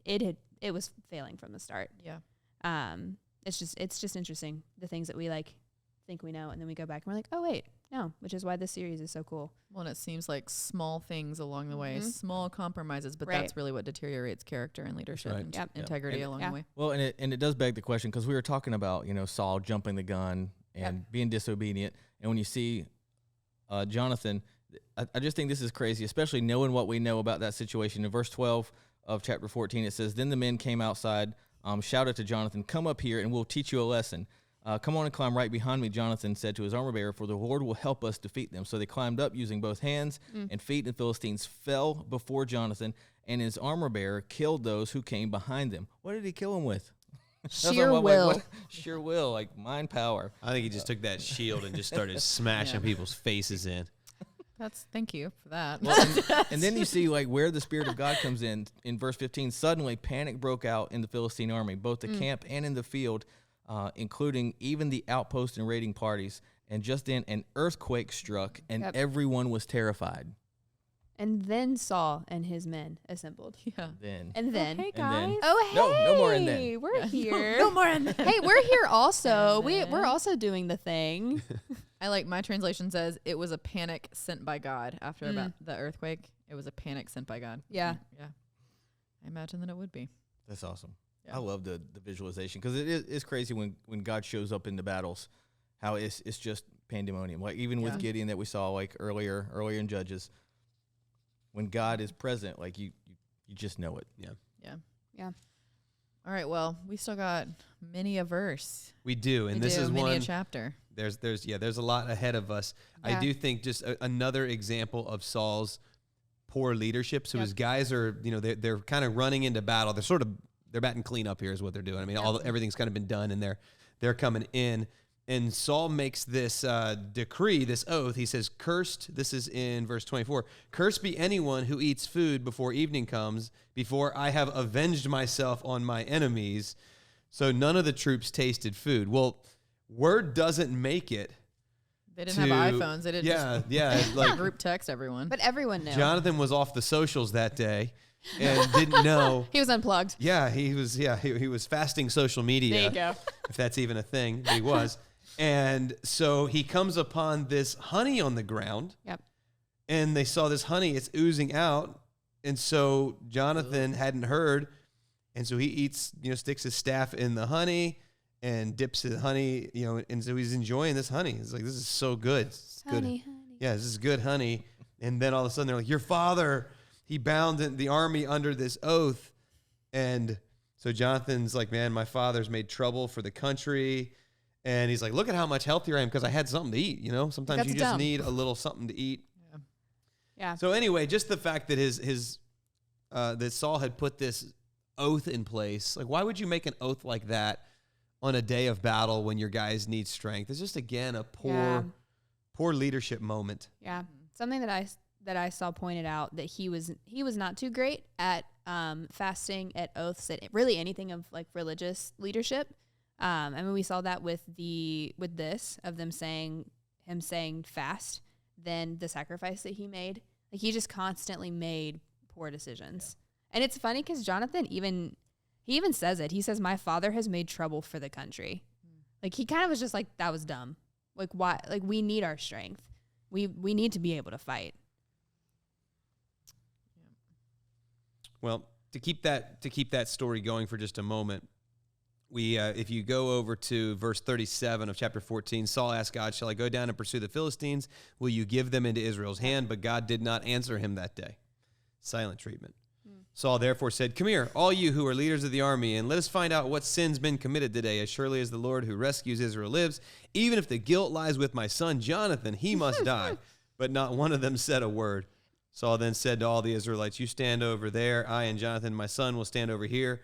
was failing from the start.
Yeah.
It's just interesting, the things that we think we know, and then we go back and we're like, oh wait, no, which is why this series is so cool.
Well, and it seems like small things along the way, small compromises, but that's really what deteriorates character and leadership and integrity along the way.
Well, and it does beg the question, because we were talking about, Saul jumping the gun and being disobedient. And when you see Jonathan, I just think this is crazy, especially knowing what we know about that situation. In verse 12 of chapter 14, it says, then the men came outside, shouted to Jonathan, come up here and we'll teach you a lesson. Come on and climb right behind me, Jonathan said to his armor bearer, for the Lord will help us defeat them. So they climbed up using both hands and feet, and the Philistines fell before Jonathan, and his armor bearer killed those who came behind them. What did he kill them with?
Sheer will.
Sheer will, like mind power.
I think he just took that shield and just started smashing people's faces in.
Thank you for that.
Well, and then you see like where the Spirit of God comes in verse 15. Suddenly panic broke out in the Philistine army, both the camp and in the field, including even the outpost and raiding parties. And just then an earthquake struck, and everyone was terrified.
And then Saul and his men assembled.
Yeah.
And then.
Hey,
And
guys.
then-
Oh, hey.
No more and then.
We're here.
No more in there.
Hey, we're here also.
And then-
We're also doing the thing.
I like my translation says it was a panic sent by God after about the earthquake. It was a panic sent by God.
Yeah.
Yeah. I imagine that it would be.
That's awesome.
Yeah.
I love the visualization because it's crazy when God shows up in the battles, how it's just pandemonium. Like even with Gideon that we saw like earlier in Judges, when God is present, like you just know it.
Yeah.
Yeah.
All right. Well, we still got many a verse.
We do, and
We
this
do,
is
many
one.
a chapter.
There's a lot ahead of us.
Yeah.
I do think just another example of Saul's poor leadership. So his guys are, they're kind of running into battle. They're batting clean up here is what they're doing. I mean, everything's kind of been done, and they're coming in. And Saul makes this decree, this oath. He says, "Cursed," this is in verse 24, "Cursed be anyone who eats food before evening comes, before I have avenged myself on my enemies." So none of the troops tasted food. Well, word doesn't make it.
They didn't have iPhones. They didn't just
like
group text everyone.
But everyone knew.
Jonathan was off the socials that day and didn't know.
He was unplugged.
Yeah, he was fasting social media.
There you go.
If that's even a thing, he was. And so he comes upon this honey on the ground.
Yep.
And they saw this honey, it's oozing out. And so Jonathan hadn't heard. And so he eats, sticks his staff in the honey and dips the honey, and so he's enjoying this honey. He's like, this is so good. It's good.
Honey.
Yeah, this is good honey. And then all of a sudden they're like, your father, he bound the army under this oath. And so Jonathan's like, man, my father's made trouble for the country. And he's like, look at how much healthier I am because I had something to eat, Sometimes
That's
you just
dumb.
need a little something to eat.
Yeah.
So anyway, just the fact that that Saul had put this oath in place. Like, why would you make an oath like that on a day of battle when your guys need strength? It's just, again, a poor leadership moment.
Yeah. Something that I saw pointed out that he was not too great at fasting, at oaths, at really anything of like religious leadership. I mean, we saw that with this of him saying fast, then the sacrifice that he made. Like he just constantly made poor decisions. And it's funny because Jonathan he even says it. He says, my father has made trouble for the country. Like he kind of was just like, that was dumb. Like why? Like we need our strength. We need to be able to fight.
Well, to keep that story going for just a moment, if you go over to verse 37 of chapter 14, Saul asked God, shall I go down and pursue the Philistines? Will you give them into Israel's hand? But God did not answer him that day. Silent treatment. Saul therefore said, come here, all you who are leaders of the army, and let us find out what sin's been committed today. As surely as the Lord who rescues Israel lives, even if the guilt lies with my son Jonathan, he must die. But not one of them said a word. Saul then said to all the Israelites, you stand over there. I and Jonathan, my son, will stand over here.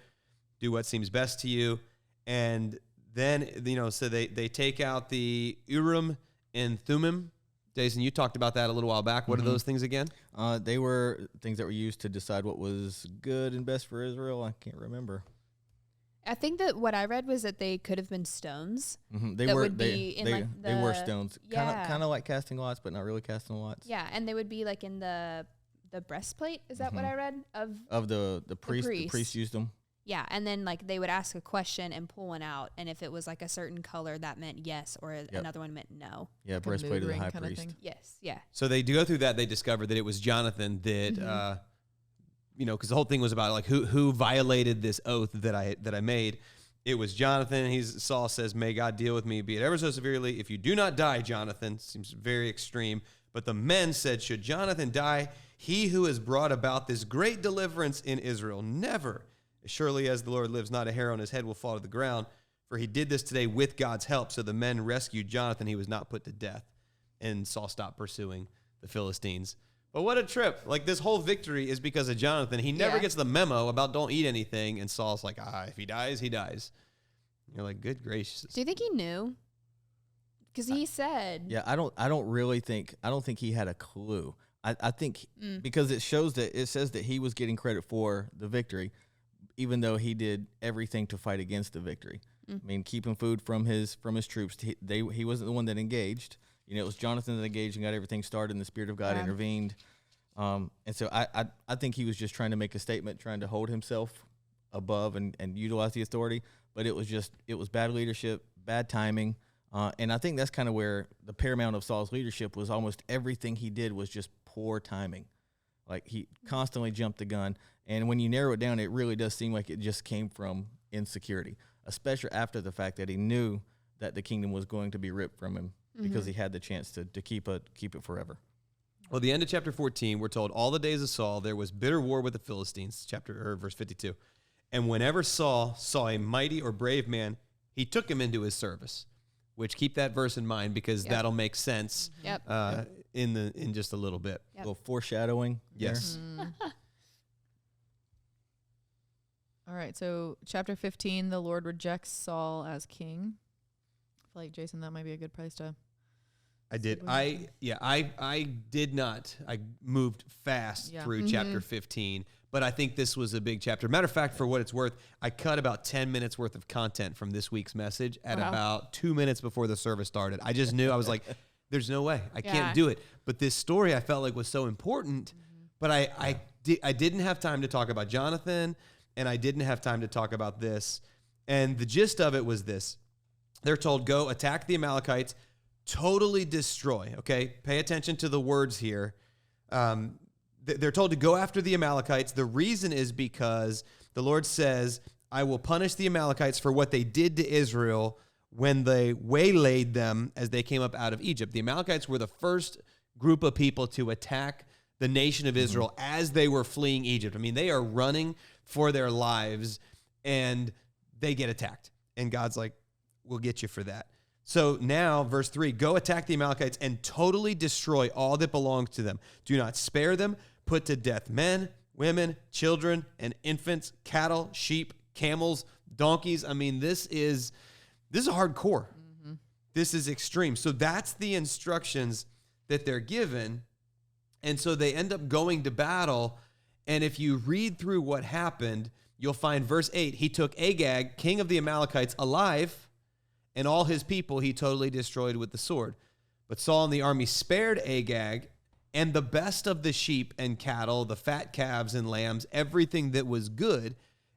Do what seems best to you. And then, so they take out the Urim and Thummim. Jason, you talked about that a little while back. What are those things again?
They were things that were used to decide what was good and best for Israel. I can't remember.
I think that what I read was that they could have been stones.
They
that
were.
would be in
they,
like
they were stones.
Yeah.
Kind of like casting lots, but not really casting lots.
Yeah, and they would be like in the breastplate. Is that what I read
Of the priest? The priest used them.
Yeah, and then like they would ask a question and pull one out, and if it was like a certain color, that meant yes, or another one meant no.
Yeah,
Like a
breastplate
mood
of the
ring
high
kinda
priest.
thing.
Yes, yeah.
So they do go through that. They discovered that it was Jonathan that, because the whole thing was about like who violated this oath that I made. It was Jonathan. Saul says, may God deal with me, be it ever so severely. If you do not die, Jonathan, seems very extreme. But the men said, should Jonathan die, he who has brought about this great deliverance in Israel, never, as surely as the Lord lives, not a hair on his head will fall to the ground. For he did this today with God's help. So the men rescued Jonathan. He was not put to death. And Saul stopped pursuing the Philistines. But what a trip. Like this whole victory is because of Jonathan. He never gets the memo about don't eat anything. And Saul's like, if he dies, he dies. You're like, good gracious.
Do you think he knew? Because he said,
Yeah, I don't think he had a clue. I think because it says that he was getting credit for the victory, even though he did everything to fight against the victory. I mean, keeping food from his troops. He wasn't the one that engaged. You know, it was Jonathan that engaged and got everything started, and the Spirit of God intervened. And so I think he was just trying to make a statement, trying to hold himself above and utilize the authority. But it was bad leadership, bad timing. And I think that's kind of where the paramount of Saul's leadership was. Almost everything he did was just poor timing. Like, he constantly jumped the gun. And when you narrow it down, it really does seem like it just came from insecurity, especially after the fact that he knew that the kingdom was going to be ripped from him because he had the chance to keep it forever.
Well, the end of chapter 14, we're told all the days of Saul, there was bitter war with the Philistines, verse 52. And whenever Saul saw a mighty or brave man, he took him into his service. Which, keep that verse in mind, because that'll make sense in just a little bit.
A little foreshadowing.
Yes.
All right, so chapter 15, the Lord rejects Saul as king. I feel like, Jason, that might be a good place to...
I did. I did not. I moved fast through chapter 15, but I think this was a big chapter. Matter of fact, for what it's worth, I cut about 10 minutes worth of content from this week's message at about 2 minutes before the service started. I just knew, I was like, there's no way. I can't do it. But this story I felt like was so important, but I didn't have time to talk about Jonathan, and I didn't have time to talk about this. And the gist of it was this. They're told, go attack the Amalekites, totally destroy, okay? Pay attention to the words here. They're told to go after the Amalekites. The reason is because the Lord says, I will punish the Amalekites for what they did to Israel when they waylaid them as they came up out of Egypt. The Amalekites were the first group of people to attack the nation of Israel as they were fleeing Egypt. I mean, they are running for their lives, and they get attacked. And God's like, we'll get you for that. So now, verse 3, go attack the Amalekites and totally destroy all that belongs to them. Do not spare them. Put to death men, women, children, and infants, cattle, sheep, camels, donkeys. I mean, this is hardcore. This is extreme. So that's the instructions that they're given. And so they end up going to battle. And if you read through what happened, you'll find verse 8, he took Agag, king of the Amalekites, alive, and all his people he totally destroyed with the sword. But Saul and the army spared Agag and the best of the sheep and cattle, the fat calves and lambs, everything that was good.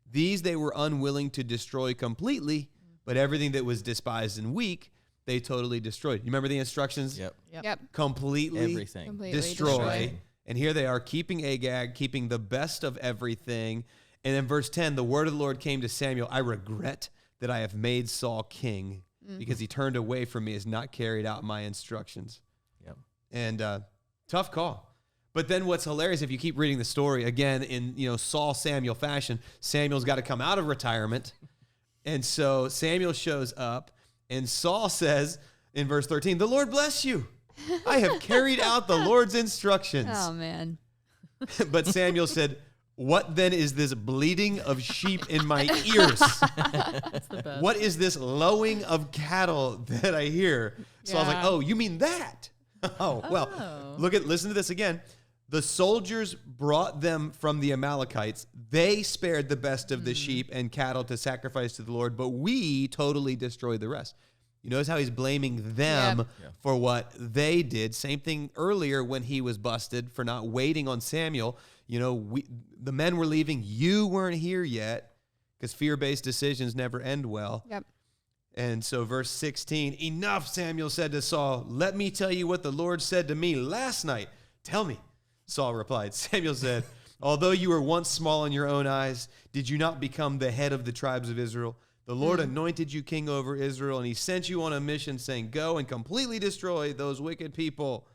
These they were unwilling to destroy completely, but everything that was despised and weak, they totally destroyed. You remember the instructions?
Yep.
Completely
Everything.
destroy. And here they are, keeping Agag, keeping the best of everything. And then verse 10, the word of the Lord came to Samuel, I regret that I have made Saul king because he turned away from me, has not carried out my instructions.
Yep.
And tough call. But then what's hilarious, if you keep reading the story, again, in Saul Samuel fashion, Samuel's got to come out of retirement. And so Samuel shows up, and Saul says in verse 13, the Lord bless you. I have carried out the Lord's instructions.
Oh, man.
But Samuel said, what then is this bleating of sheep in my ears?
That's the best.
What is this lowing of cattle that I hear? So I was like, oh, you mean that? Oh, well, listen to this again. The soldiers brought them from the Amalekites. They spared the best of the sheep and cattle to sacrifice to the Lord, but we totally destroyed the rest. You notice how he's blaming them for what they did. Same thing earlier when he was busted for not waiting on Samuel. The men were leaving. You weren't here yet, because fear-based decisions never end well.
Yep.
And so verse 16, enough, Samuel said to Saul, let me tell you what the Lord said to me last night. Tell me. Saul replied. Samuel said, although you were once small in your own eyes, did you not become the head of the tribes of Israel? The Lord anointed you king over Israel, and he sent you on a mission saying, go and completely destroy those wicked people.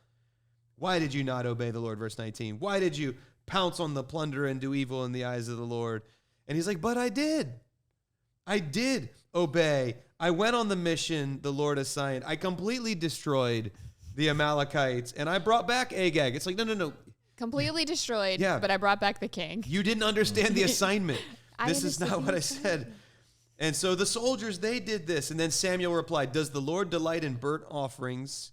Why did you not obey the Lord? Verse 19. Why did you pounce on the plunder and do evil in the eyes of the Lord? And he's like, but I did. I did obey. I went on the mission the Lord assigned. I completely destroyed the Amalekites, and I brought back Agag. It's like, no.
Completely destroyed,
Yeah.
but I brought back the king.
You didn't understand the assignment. This is not what I said. And so the soldiers, they did this. And then Samuel replied, does the Lord delight in burnt offerings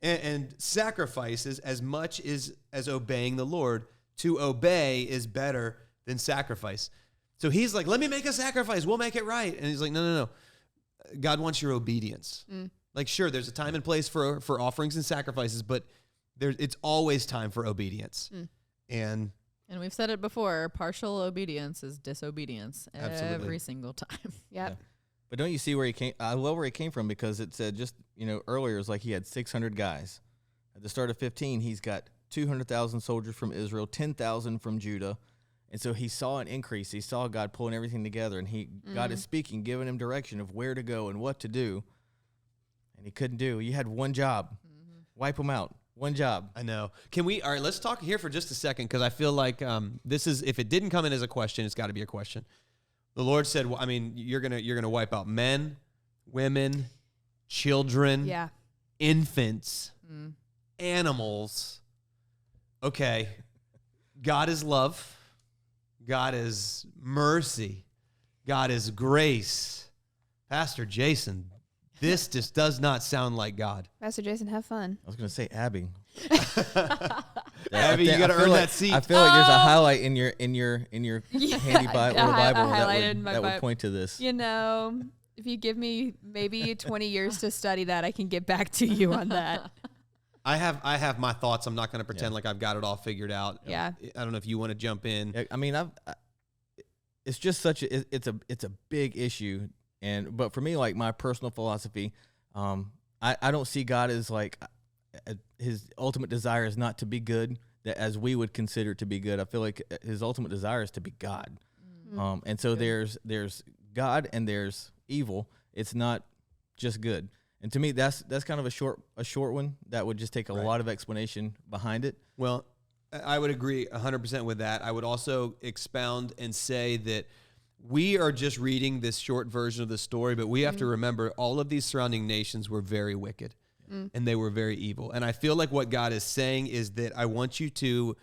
and sacrifices as much as obeying the Lord? To obey is better than sacrifice. So he's like, let me make a sacrifice. We'll make it right. And he's like, no. God wants your obedience. Like, sure, there's a time and place for offerings and sacrifices, but it's always time for obedience. And
we've said it before, partial obedience is disobedience every single time.
Yep.
But don't you see where he came? I love where he came from, because it said just, earlier, it's like he had 600 guys. At the start of 15, he's got 200,000 soldiers from Israel, 10,000 from Judah. And so he saw an increase. He saw God pulling everything together, and God is speaking, giving him direction of where to go and what to do. And he couldn't do. You had one job. Wipe them out. One job.
I know. All right, let's talk here for just a second, because I feel like this is, if it didn't come in as a question, it's got to be a question. The Lord said, well, I mean, you're gonna wipe out men, women, children, infants, animals. Okay. God is love. God is mercy. God is grace. Pastor Jason, this just does not sound like God.
Pastor Jason, have fun.
I was going to say Abby.
Abby, you got to earn that seat.
I feel like there's a highlight in your handy Bible that would point to this.
If you give me maybe 20 years to study that, I can get back to you on that.
I have my thoughts. I'm not going to pretend like I've got it all figured out.
Yeah.
I don't know if you want to jump in.
Yeah, I mean, it's just it's a big issue, but for me, like my personal philosophy, I don't see God as like his ultimate desire is not to be good, that as we would consider to be good. I feel like his ultimate desire is to be God. And so there's God and there's evil. It's not just good. And to me, that's kind of a short one that would just take a lot of explanation behind it.
Well, I would agree 100% with that. I would also expound and say that we are just reading this short version of the story, but we have to remember all of these surrounding nations were very wicked and they were very evil. And I feel like what God is saying is that I want you to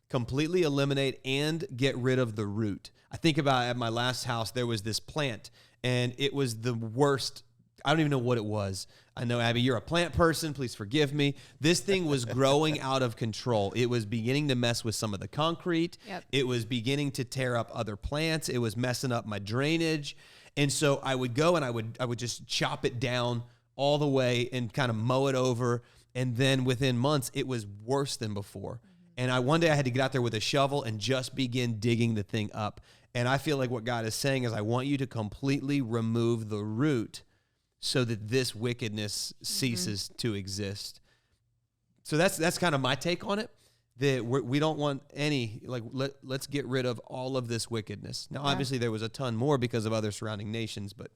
completely eliminate and get rid of the root. I think about at my last house, there was this plant and it was the worst. I don't even know what it was. I know, Abby, you're a plant person. Please forgive me. This thing was growing out of control. It was beginning to mess with some of the concrete.
Yep.
It was beginning to tear up other plants. It was messing up my drainage. And so I would go and I would just chop it down all the way and kind of mow it over. And then within months, it was worse than before. And one day I had to get out there with a shovel and just begin digging the thing up. And I feel like what God is saying is I want you to completely remove the root so that this wickedness ceases to exist. So that's kind of my take on it, that we don't want any, like, let's get rid of all of this wickedness. Now, obviously, there was a ton more because of other surrounding nations, but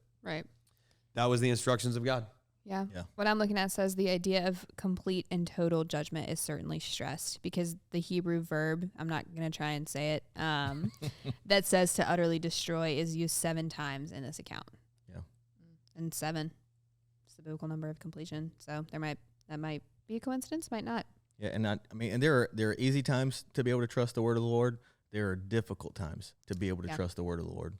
that was the instructions of God.
Yeah. What I'm looking at says the idea of complete and total judgment is certainly stressed, because the Hebrew verb, I'm not going to try and say it, that says to utterly destroy is used 7 times in this account. And 7 is the biblical number of completion. So that might be a coincidence, might not.
Yeah, and and there are easy times to be able to trust the word of the Lord. There are difficult times to be able to trust the word of the Lord.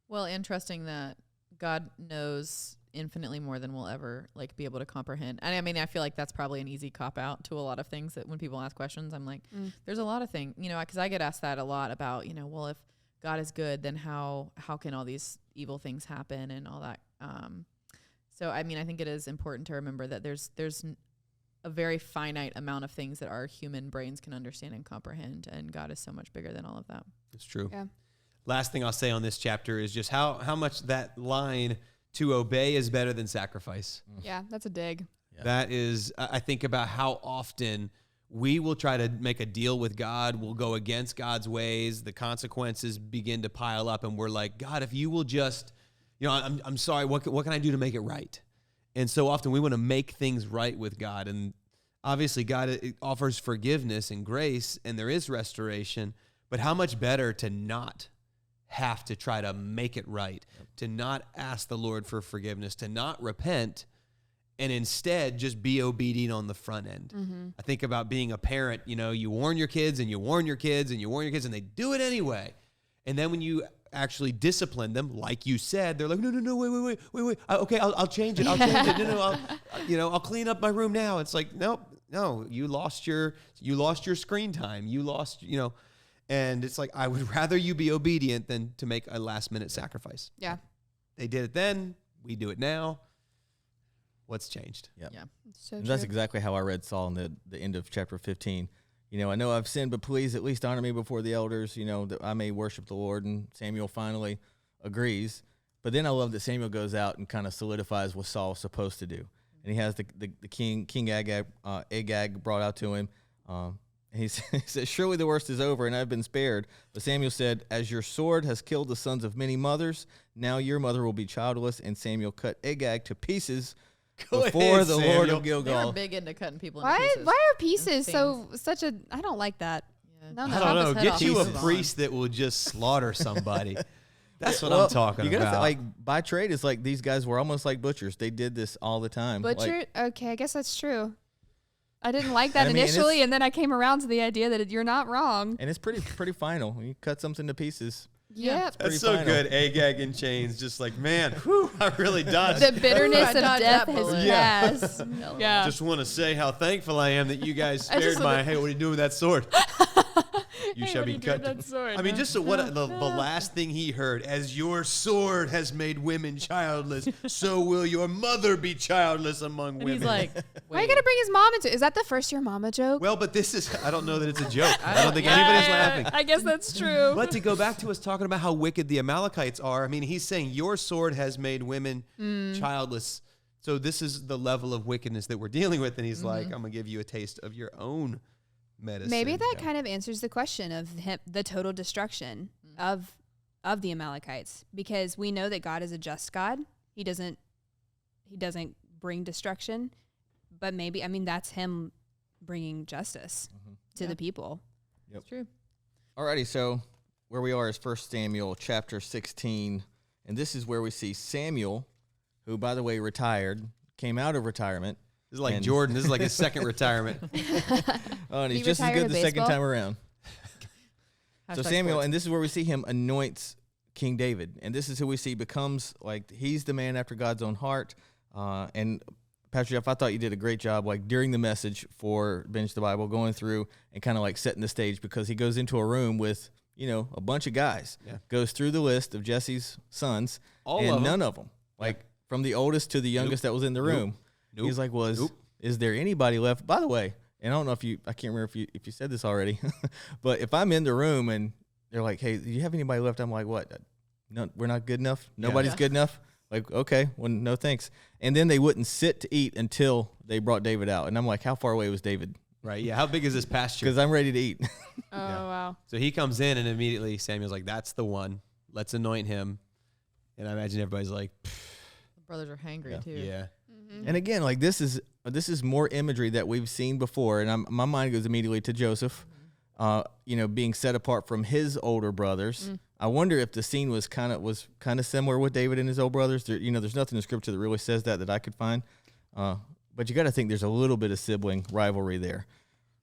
Well, and trusting that God knows infinitely more than we'll ever be able to comprehend. And I mean, I feel like that's probably an easy cop out to a lot of things, that when people ask questions, I'm like, there's a lot of things, because I get asked that a lot about, well, if God is good, then how can all these evil things happen and all that? So, I mean, I think it is important to remember that there's a very finite amount of things that our human brains can understand and comprehend, and God is so much bigger than all of that.
It's true.
Yeah.
Last thing I'll say on this chapter is just how much that line, to obey is better than sacrifice.
Yeah, that's a dig.
Yeah. That is, I think about how often we will try to make a deal with God. We'll go against God's ways. The consequences begin to pile up, and we're like, God, if you will just, I'm sorry, what can I do to make it right? And so often we want to make things right with God. And obviously God offers forgiveness and grace, and there is restoration, but how much better to not have to try to make it right, to not ask the Lord for forgiveness, to not repent, and instead just be obedient on the front end. I think about being a parent, you warn your kids and you warn your kids and you warn your kids, and they do it anyway. And then when you actually discipline them, like you said, they're like, no, wait. Okay, I'll change it. I'll change it. No, I'll clean up my room now. It's like, no, you lost your screen time. You lost, and it's like, I would rather you be obedient than to make a last minute sacrifice.
Yeah.
They did it then. We do it now. What's changed?
Yep.
Yeah.
So
And that's
true.
exactly how I read Saul in the end of chapter 15. I know I've sinned, but please at least honor me before the elders, that I may worship the Lord. And Samuel finally agrees. But then I love that Samuel goes out and kind of solidifies what Saul's supposed to do. And he has the King Agag brought out to him. And he says, surely the worst is over, and I've been spared. But Samuel said, as your sword has killed the sons of many mothers, now your mother will be childless. And Samuel cut Agag to pieces before the Lord of
They were
Gilgal.
big into cutting people into
Why
pieces.
are pieces so such a? I don't like that.
Yeah.
No,
I
no.
don't know.
Chop his head
Get
off.
you a
Pieces.
priest that will just slaughter somebody. That's what
Well,
I'm talking
you gotta
about.
like by trade, it's like these guys were almost like butchers. They did this all the time.
Butcher.
Like,
Okay, I guess that's true. I didn't like that
I mean, and
initially,
it's-
and then I came around to the idea that you're not wrong.
and it's pretty final. You cut something to pieces.
Yep.
That's
pretty
so
final.
good. Agag in chains, just like, man, whew, I really dodged.
The bitterness
I
of
dodged
death
that
has
bullet.
passed. Yeah.
Just want to say how thankful I am that you guys
I just
spared my.
wanna-
Hey, what are you doing with that sword? You
Hey,
shall
what are
be
you doing
cut.
with that sword,
I mean,
huh?
just so what the last thing he heard, as your sword has made women childless, so will your mother be childless among
And
women.
he's like,
Why are you gonna bring his mom into? Is that the first year mama joke?
well, but this is. I don't know that it's a joke. I
don't-
don't think
yeah,
anybody's laughing.
I guess that's true.
But to go back to us talking about how wicked the Amalekites are, I mean, he's saying your sword has made women childless. So this is the level of wickedness that we're dealing with. And he's like, I'm going to give you a taste of your own medicine.
Maybe that kind of answers the question of the total destruction of the Amalekites, because we know that God is a just God. He doesn't bring destruction, but maybe that's him bringing justice to the people.
it's true.
Alrighty, so where we are is 1 Samuel chapter 16, and this is where we see Samuel, who, by the way, retired, came out of retirement.
This is like
and-
Jordan. This is like his second retirement.
Oh, and he's
He
just as
retired
good
of
the second
baseball?
time around. So
Hashtag
Samuel,
sports.
and this is where we see him anoints King David, and this is who we see becomes like he's the man after God's own heart. And Pastor Jeff, I thought you did a great job, like during the message for Binge the Bible, going through and kind of like setting the stage, because he goes into a room with a bunch of guys, goes through the list of Jesse's sons,
All
and
of 'em.
none of them, like from the oldest to the youngest that was in the room.
Nope.
He's like, is there anybody left? By the way, and I don't know I can't remember if you said this already, but if I'm in the room and they're like, hey, do you have anybody left? I'm like, what? No, we're not good enough. Nobody's
Yeah.
good enough. Like, okay, well, no thanks. And then they wouldn't sit to eat until they brought David out. And I'm like, how far away was David?
Right. Yeah. How big is this pasture?
Because I'm ready to eat.
Oh, wow.
So he comes in and immediately Samuel's like, that's the one. Let's anoint him. And I imagine everybody's like,
The brothers are hangry too.
yeah.
And again, like this is more imagery that we've seen before, and my mind goes immediately to Joseph, being set apart from his older brothers. I wonder if the scene was kind of similar with David and his old brothers. There's nothing in Scripture that really says that I could find, but you got to think there's a little bit of sibling rivalry there.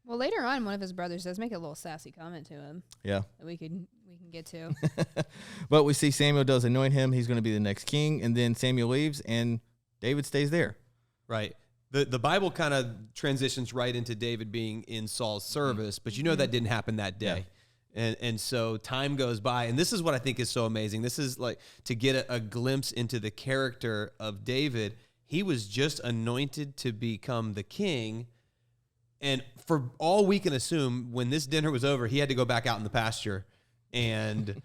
Well, later on, one of his brothers does make a little sassy comment to him
Yeah,
that we can get to.
but we see Samuel does anoint him. He's going to be the next king, and then Samuel leaves, and David stays there.
Right. The Bible kind of transitions right into David being in Saul's service, but that didn't happen that day. And so time goes by, and this is what I think is so amazing. This is like to get a glimpse into the character of David. He was just anointed to become the king, and for all we can assume, when this dinner was over, he had to go back out in the pasture and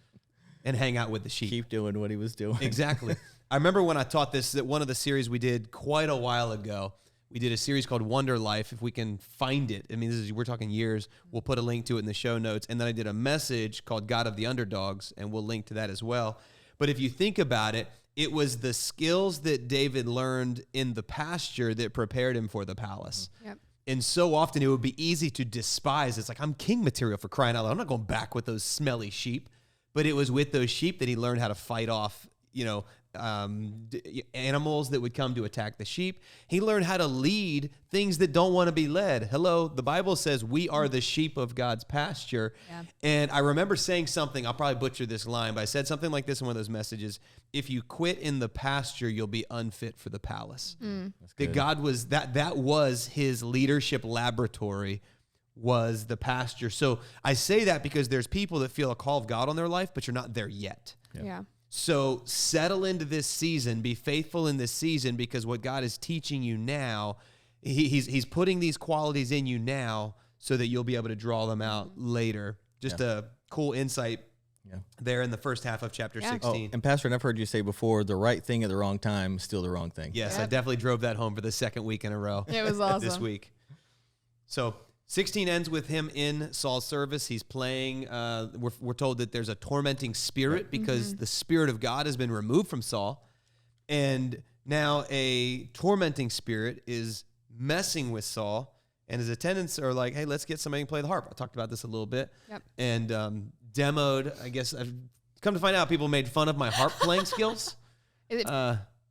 hang out with the sheep.
Keep doing what he was doing.
Exactly. I remember when I taught this, that one of the series we did quite a while ago, we did a series called Wonder Life, if we can find it. I mean, we're talking years. We'll put a link to it in the show notes. And then I did a message called God of the Underdogs, and we'll link to that as well. But if you think about it, it was the skills that David learned in the pasture that prepared him for the palace.
Yep.
And so often it would be easy to despise. It's like, I'm king material, for crying out loud. I'm not going back with those smelly sheep. But it was with those sheep that he learned how to fight off, animals that would come to attack the sheep. He learned how to lead things that don't want to be led. Hello, the Bible says we are the sheep of God's pasture. Yeah. And I remember saying something, I'll probably butcher this line, but I said something like this in one of those messages. If you quit in the pasture, you'll be unfit for the palace. That God was, that was his leadership laboratory, was the pasture. So I say that because there's people that feel a call of God on their life, but you're not there yet.
Yeah.
So settle into this season, be faithful in this season, because what God is teaching you now, he's putting these qualities in you now so that you'll be able to draw them out later. Just a cool insight there in the first half of chapter 16.
Oh, and Pastor, and I've heard you say before, the right thing at the wrong time is still the wrong thing.
Yes, I definitely drove that home for the second week in a row.
It was awesome.
This week. So 16 ends with him in Saul's service. He's playing. We're told that there's a tormenting spirit because the Spirit of God has been removed from Saul. And now a tormenting spirit is messing with Saul. And his attendants are like, hey, let's get somebody to play the harp. I talked about this a little bit. Yep. And demoed, I guess, I've come to find out people made fun of my harp playing skills.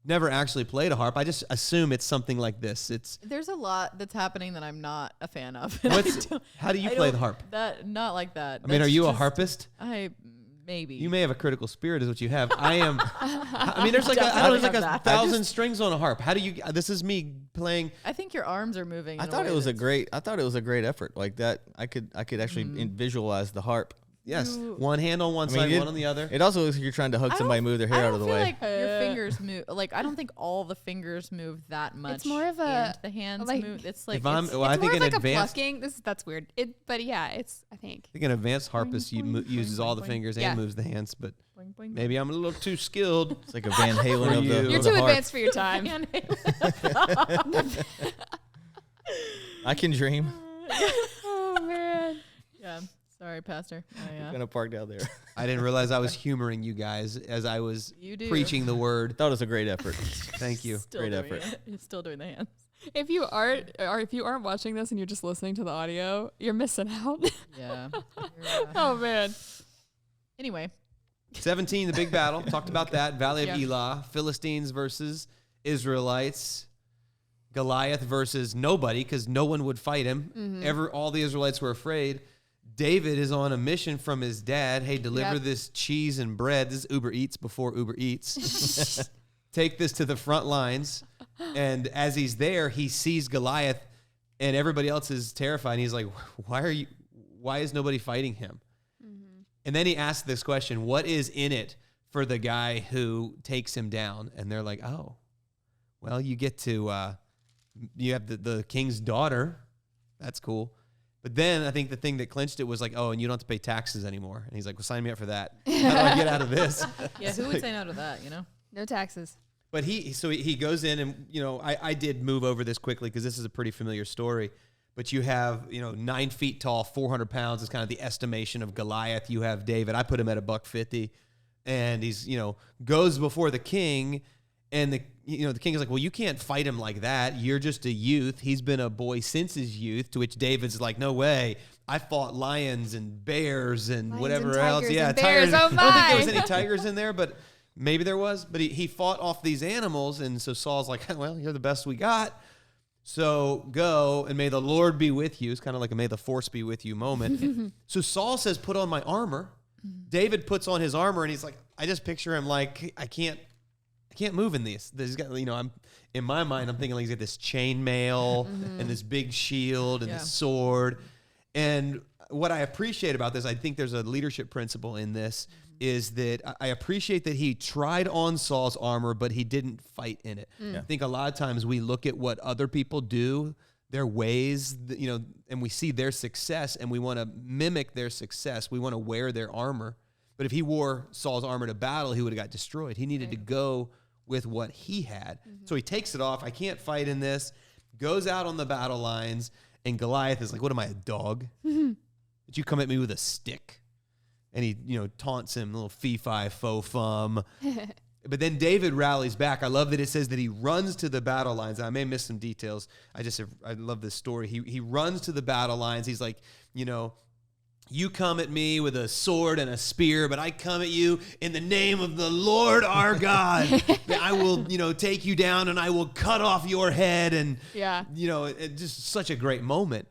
Never actually played a harp. I just assume it's something like this.
There's a lot that's happening that I'm not a fan of.
How do you play the harp?
Not like that.
I mean, are you a harpist?
Maybe.
You may have a critical spirit, is what you have. I am. I mean, there's like a thousand strings on a harp. How do you? This is me playing.
I think your arms are moving.
I thought it was a great effort like that. I could actually visualize the harp.
Yes, one hand on one side, one on the other.
It also looks like you're trying to hug somebody, move their hair out of the way.
Like your fingers move. Like I don't think all the fingers move that much.
It's more of a
the hands
like,
move. It's like
I think an
like
advanced
plucking. That's weird. But yeah, it's I think.
I think an advanced harpist uses all the fingers and moves the hands, but maybe I'm a little too skilled.
It's like a Van Halen of the.
You're too advanced for your time.
I can dream.
Oh man.
Yeah. Sorry, Pastor.
I'm going to park down there.
I didn't realize I was humoring you guys as I was preaching the word.
Thought it was a great effort.
Thank you.
Great effort.
You're still doing the hands.
If you aren't watching this and you're just listening to the audio, you're missing out.
Yeah.
Oh man.
Anyway.
17, the big battle. Talked about that. Valley of Elah. Philistines versus Israelites. Goliath versus nobody, because no one would fight him. All the Israelites were afraid. David is on a mission from his dad. Hey, deliver this cheese and bread. This is Uber Eats before Uber Eats. Take this to the front lines. And as he's there, he sees Goliath, and everybody else is terrified. And he's like, why is nobody fighting him? And then he asks this question, what is in it for the guy who takes him down? And they're like, oh, well, you get to, you have the king's daughter. That's cool. But then I think the thing that clinched it was like, oh, and you don't have to pay taxes anymore. And he's like, well, sign me up for that. How do I get out of this?
Yeah, who would say no to that, you know?
No taxes.
But he goes in and, you know, I did move over this quickly because this is a pretty familiar story. But you have, 9 feet tall, 400 pounds is kind of the estimation of Goliath. You have David. I put him at $150. And he's, goes before the king. And the king is like, well, you can't fight him like that. You're just a youth. He's been a boy since his youth, to which David's like, no way. I fought lions and bears and whatever else. Yeah, tigers.
Oh my.
I don't think there was any tigers in there, but maybe there was. But he fought off these animals. And so Saul's like, well, you're the best we got. So go, and may the Lord be with you. It's kind of like a may the force be with you moment. So Saul says, put on my armor. David puts on his armor, and he's like, I just picture him like, I can't move in this. He's got, I'm in my mind, I'm thinking like he's got this chainmail and this big shield and this sword. And what I appreciate about this, I think there's a leadership principle in this, is that I appreciate that he tried on Saul's armor, but he didn't fight in it. I think a lot of times we look at what other people do, their ways, and we see their success, and we want to mimic their success. We want to wear their armor. But if he wore Saul's armor to battle, he would have got destroyed. He needed to go with what he had. So he takes it off. I can't fight in this. Goes out on the battle lines, and Goliath is like, what am I, a dog? Did you come at me with a stick? And he, taunts him, little fee-fi, faux-fum. But then David rallies back. I love that it says that he runs to the battle lines. I may miss some details. I love this story. He runs to the battle lines. He's like, You come at me with a sword and a spear, but I come at you in the name of the Lord our God. I will, take you down and I will cut off your head. And, it's just such a great moment.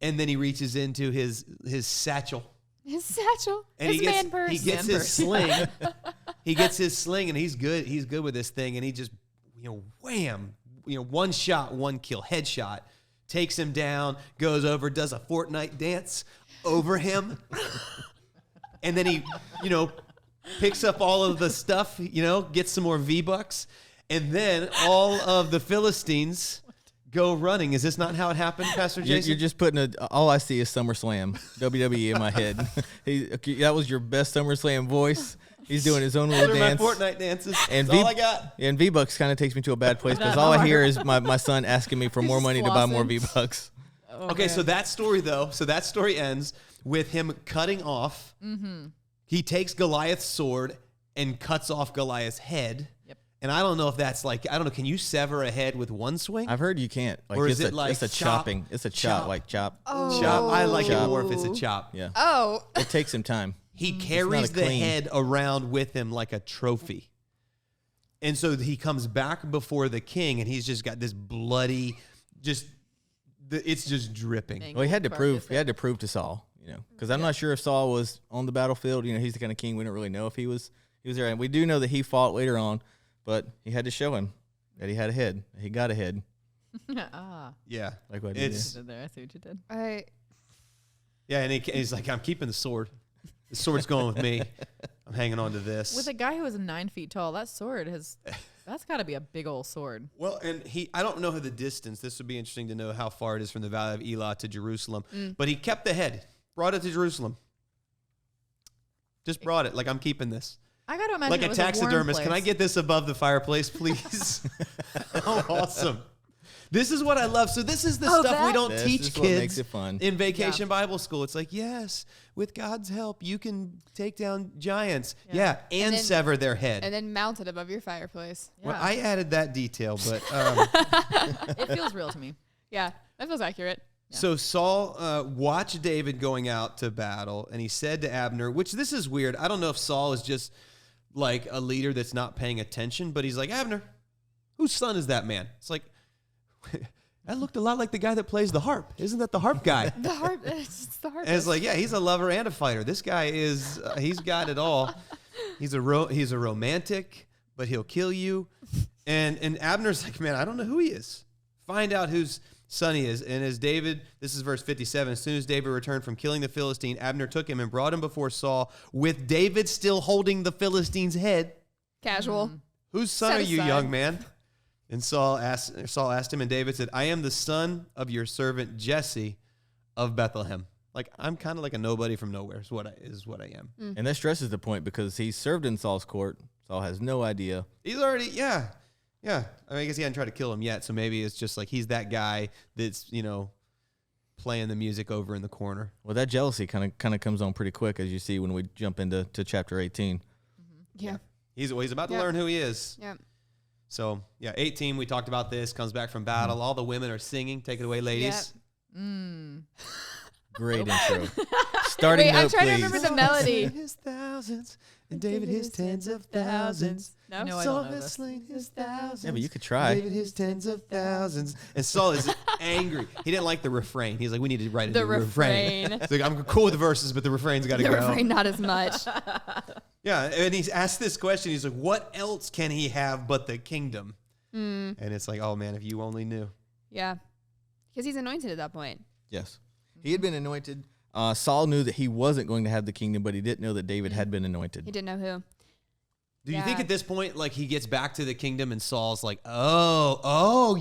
And then he reaches into his satchel.
His satchel.
And
his man purse.
He gets his sling. He gets his sling, and he's good. He's good with this thing. And he just, wham, one shot, one kill, headshot. Takes him down, goes over, does a Fortnite dance over him. And then he, picks up all of the stuff, gets some more V-Bucks. And then all of the Philistines go running. Is this not how it happened, Pastor Jason?
You're just putting all I see is SummerSlam, WWE in my head. That was your best SummerSlam voice. He's doing his own little dance.
My Fortnite dances.
And
That's all I got.
And V-Bucks kind of takes me to a bad place because all I hear is my son asking me for more money to buy more V-Bucks.
Okay, so that story ends with him cutting off. Mm-hmm. He takes Goliath's sword and cuts off Goliath's head. Yep. And I don't know if that's can you sever a head with one swing?
I've heard you can't.
Or is it
it's a chopping. It's a chop, like chop.
Oh.
Chop. I like it more if it's a chop.
Yeah.
Oh.
It takes some time.
He carries the head around with him like a trophy. And so he comes back before the king, and he's just got this bloody, it's just dripping.
Well, he had to prove to Saul, because I'm not sure if Saul was on the battlefield. He's the kind of king we don't really know if he was there. And we do know that he fought later on, but he had to show him that he had a head. He got a head.
Yeah.
Like what
I see what you did.
Yeah, and he's like, I'm keeping the sword. The sword's going with me. I'm hanging on to this.
With a guy who is 9 feet tall, that sword that's got to be a big old sword.
Well, and I don't know the distance. This would be interesting to know how far it is from the Valley of Elah to Jerusalem. But he kept the head, brought it to Jerusalem. Just brought it. Like, I'm keeping this.
I got to imagine
like
it
a
was
taxidermist.
A warm
Can I
place.
get this above the fireplace, please? Oh, awesome. This is what I love. So this is the stuff we don't teach kids
makes it fun.
in Vacation Bible School. It's like, yes, with God's help, you can take down giants. Yeah, and then, sever their head.
And then mount it above your fireplace.
Yeah.
Well, I added that detail, but...
it feels real to me.
Yeah, that feels accurate.
Yeah.
So Saul watched David going out to battle, and he said to Abner, which this is weird. I don't know if Saul is just like a leader that's not paying attention, but he's like, Abner, whose son is that man? It's like, that looked a lot like the guy that plays the harp. Isn't that the harp guy?
The harp. It's the harp.
And it's like, yeah, he's a lover and a fighter. This guy is, he's got it all. He's a romantic, but he'll kill you. And Abner's like, man, I don't know who he is. Find out whose son he is. And as David, this is verse 57, as soon as David returned from killing the Philistine, Abner took him and brought him before Saul, with David still holding the Philistine's head.
Casual.
Whose son
Set
are you,
aside.
young man? And Saul asked him, and David said, I am the son of your servant Jesse of Bethlehem. Like, I'm kind of like a nobody from nowhere is what I am.
And that stresses the point because he served in Saul's court. Saul has no idea.
He's already, yeah. I mean, I guess he hadn't tried to kill him yet, so maybe it's just like he's that guy that's, playing the music over in the corner.
Well, that jealousy kind of comes on pretty quick, as you see when we jump into chapter 18.
Yeah.
He's about to learn who he is.
Yeah.
So, 18, we talked about this, comes back from battle. All the women are singing. Take it away, ladies.
Great intro. Starting
Wait,
note,
I'm trying
please.
to remember the melody.
His thousands, and David his tens of thousands.
No?
No, I
Saul
don't know
has
this.
slain his thousands.
Yeah, but you could try.
David his tens of thousands. And Saul is angry. He didn't like the refrain. He's like, we need to write a new refrain. He's like, I'm cool with the verses, but the refrain's got to
The
go.
refrain, not as much.
Yeah, and he's asked this question. He's like, what else can he have but the kingdom? And it's like, oh, man, if you only knew.
Yeah. Because he's anointed at that point.
Yes. He had been anointed. Saul knew that he wasn't going to have the kingdom, but he didn't know that David had been anointed.
He didn't know who.
Do you think at this point, like, he gets back to the kingdom and Saul's like, oh,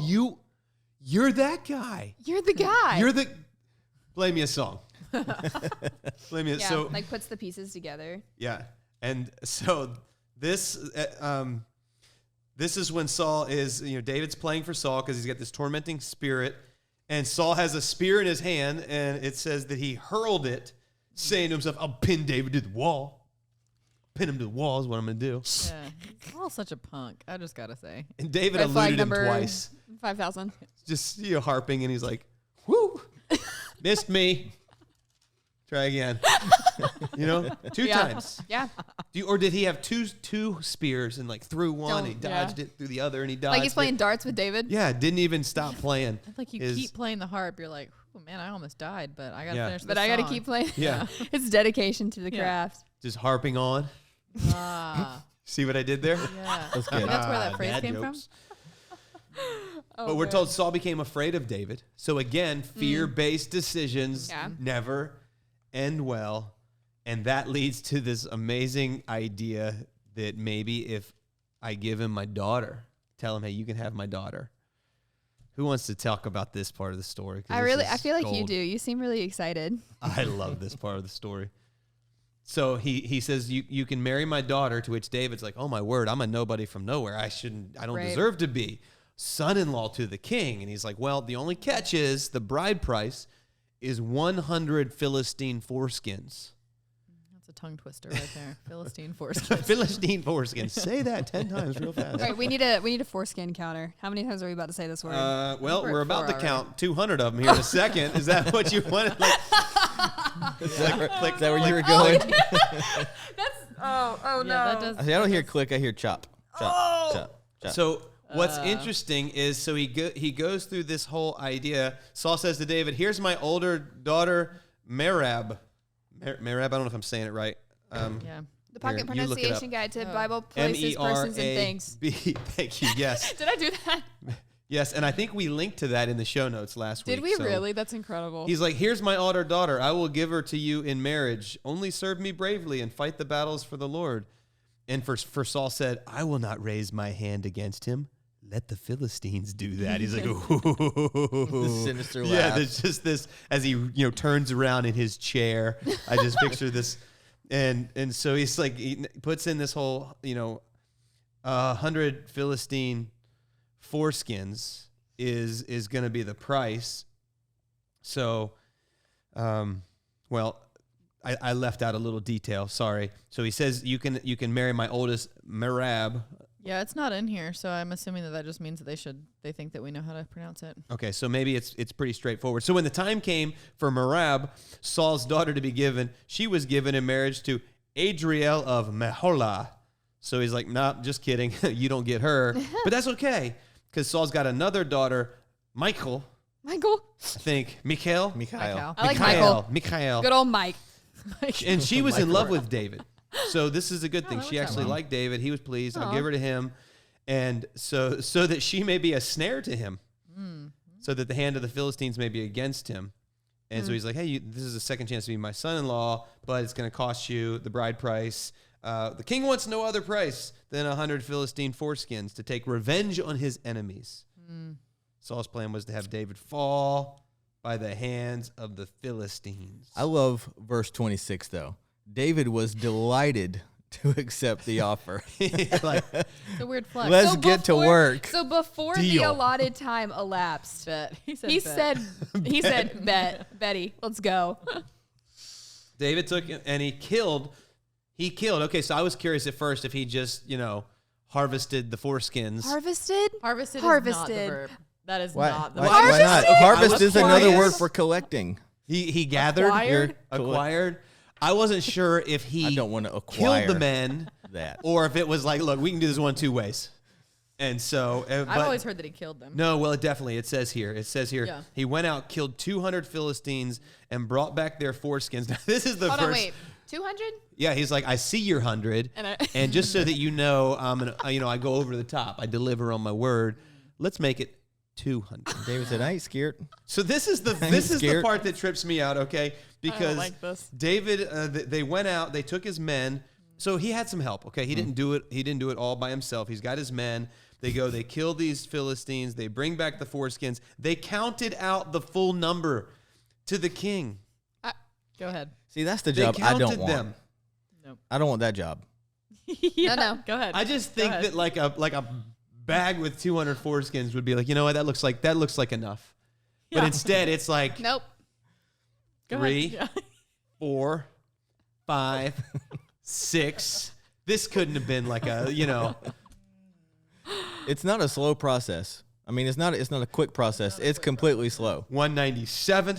you're that guy.
You're the guy.
You're the... Play me a song. Play me a...
Yeah,
So,
like puts the pieces together.
yeah. And so this is when Saul is, David's playing for Saul because he's got this tormenting spirit. And Saul has a spear in his hand, and it says that he hurled it, saying to himself, I'll pin David to the wall. Pin him to the wall is what I'm going to do.
Yeah. Saul's such a punk. I just got to say.
And David
Red flag
eluded him
number
twice.
5,000.
Just, harping, and he's like, whoo, missed me. Try again. Two times.
Yeah.
Or did he have two spears and like threw one, he dodged it, threw the other, and he dodged
Like he's playing
it.
darts with David.
Yeah, didn't even stop playing.
It's like you keep playing the harp. You're like, oh man, I almost died, but I gotta finish.
But I gotta keep playing.
Yeah.
It's dedication to the craft.
Just harping on. See what I did there?
Yeah.
That's good.
That's where that phrase
Dad
came
jokes.
Oh,
But we're
man.
told Saul became afraid of David. So again, fear-based decisions never end well. And that leads to this amazing idea that maybe if I give him my daughter, tell him, hey, you can have my daughter. Who wants to talk about this part of the story?
I feel like you
gold.
do. You seem really excited.
I love this part of the story. So he says, you can marry my daughter, to which David's like, oh my word, I'm a nobody from nowhere. I don't
Right.
deserve to be son-in-law to the king. And he's like, well, the only catch is the bride price is 100 Philistine foreskins.
That's a tongue twister right there. Philistine foreskins.
Philistine foreskins. Say that 10 times real fast.
All right, we need a foreskin counter. How many times are we about to say this word?
Well,
We're
we're
at
about to
4
count 200 of them here in a second. Is that what you wanted? Like,
Is that where you were going?
Oh
Yeah, that does.
I don't hear click. I hear chop. Chop. Chop. Chop.
So what's interesting is, so he goes through this whole idea. Saul says to David, here's my older daughter, Merab. Merab, I don't know if I'm saying it right.
Yeah.
The Pocket
Here, you look it
Pronunciation
up.
Guide to Bible Places, Persons, and Things.
M-E-R-A-B. Thank you, yes.
Did I do that?
Yes, and I think we linked to that in the show notes last week.
Did we
so
really? That's incredible.
He's like, here's my older daughter. I will give her to you in marriage. Only serve me bravely and fight the battles for the Lord. And for Saul said, I will not raise my hand against him. Let the Philistines do that. He's like, ooh.
The sinister laugh.
Yeah, there's just this, as he turns around in his chair. I just picture this. And so he's like, he puts in this whole, 100 Philistine foreskins is going to be the price. So, I left out a little detail. Sorry. So he says you can marry my oldest Merab.
Yeah, it's not in here, so I'm assuming that just means that they think that we know how to pronounce it.
Okay, so maybe it's pretty straightforward. So when the time came for Merab, Saul's daughter, to be given, she was given in marriage to Adriel of Meholah. So he's like, nah, just kidding. You don't get her. But that's okay, because Saul's got another daughter, Michael. I think. Mikhail.
Mikhail.
I like Michael.
Mikhail.
Good old Mike.
And she was in love with David. So this is a good thing.
that
She
works out
actually
well.
liked David. He was pleased. I'll give her to him. And so that she may be a snare to him, so that the hand of the Philistines may be against him. And so he's like, hey, this is a second chance to be my son-in-law, but it's going to cost you the bride price. The king wants no other price than 100 Philistine foreskins to take revenge on his enemies. Saul's plan was to have David fall by the hands of the Philistines.
I love verse 26, though. David was delighted to accept the offer.
Like,
It's a weird flex.
Let's get to work.
So before the
Deal.
allotted time elapsed,
Bet.
he said, bet, Betty, let's go.
David took and he killed. Okay, so I was curious at first if he just, harvested the foreskins.
Harvested?
Harvested is not the
Harvested.
verb. That is
Why,
not the
why,
verb.
why not?
Harvested?
Harvest is another
Acquired.
word for collecting.
He gathered,
Acquired?
acquired. I wasn't sure if he
I don't want to acquire
killed the men
that.
or if it was like, look, we can do this one two ways. And so,
I've
but
always heard that he killed them.
no, well, it says here,
Yeah.
he went out, killed 200 Philistines and brought back their foreskins. Now, this is the
Hold
first.
on, wait. 200?
Yeah, he's like, I see your 100, and just so that you know, I go over the top. I deliver on my word. Let's make it 200.
David said, I ain't scared.
So this is the
scared.
part that trips me out, okay? Because
like this.
David, they went out, they took his men. So he had some help, okay? He didn't do it. He didn't do it all by himself. He's got his men. They go, they kill these Philistines. They bring back the foreskins. They counted out the full number to the king.
Go ahead.
See, that's the
They
job I
counted
don't want.
them.
I don't want that job.
No.
Go ahead.
I just think that like a bag with 200 foreskins would be like, you know what? That looks like enough. But
Yeah.
instead, it's like
Nope.
Go
3,
ahead.
4, 5, 6. This couldn't have been like a,
It's not a slow process. I mean, it's not a quick process. It's completely slow.
197,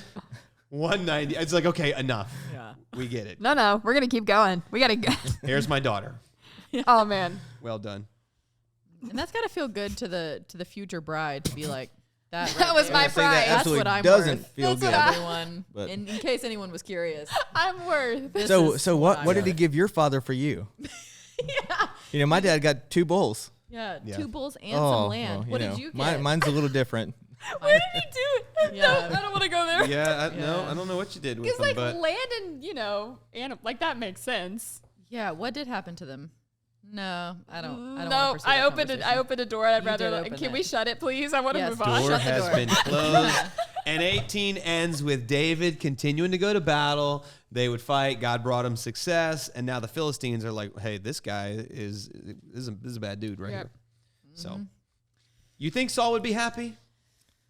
190. It's like, okay, enough.
Yeah.
We get it.
No, we're gonna keep going. We gotta go.
Here's my daughter.
Oh man,
Well done.
And that's got to feel good to the future bride to be like, that
That was my
I say that
pride.
That's
absolutely
what I'm
doesn't
worth.
feel
That's
good.
what everyone,
But-
in case anyone was curious.
I'm worth.
This
So
is
what
I'm
did he
worth.
give your father for you?
Yeah.
You know, my dad got 2 bulls.
Yeah,
Yeah.
2 bulls and some land.
well,
What
know,
did you get?
Mine's a little different.
What did he do?
Yeah.
No, I don't want to go there.
Yeah, no,
Yeah.
I don't know what you did with
Because
them,
like
but
land and like that makes sense.
Yeah, what did happen to them? No, I don't. I don't.
No,
wanna pursue
I
that
opened it. I
conversation.
opened a door. I'd
You
rather.
did
Like,
open
can
it.
we shut it, please? I want to
Yes,
move
door
on.
door
Shut the
has
door.
been closed. And 18 ends with David continuing to go to battle. They would fight. God brought him success. And now the Philistines are like, hey, this guy is a bad dude right
Yep.
here. So you think Saul would be happy?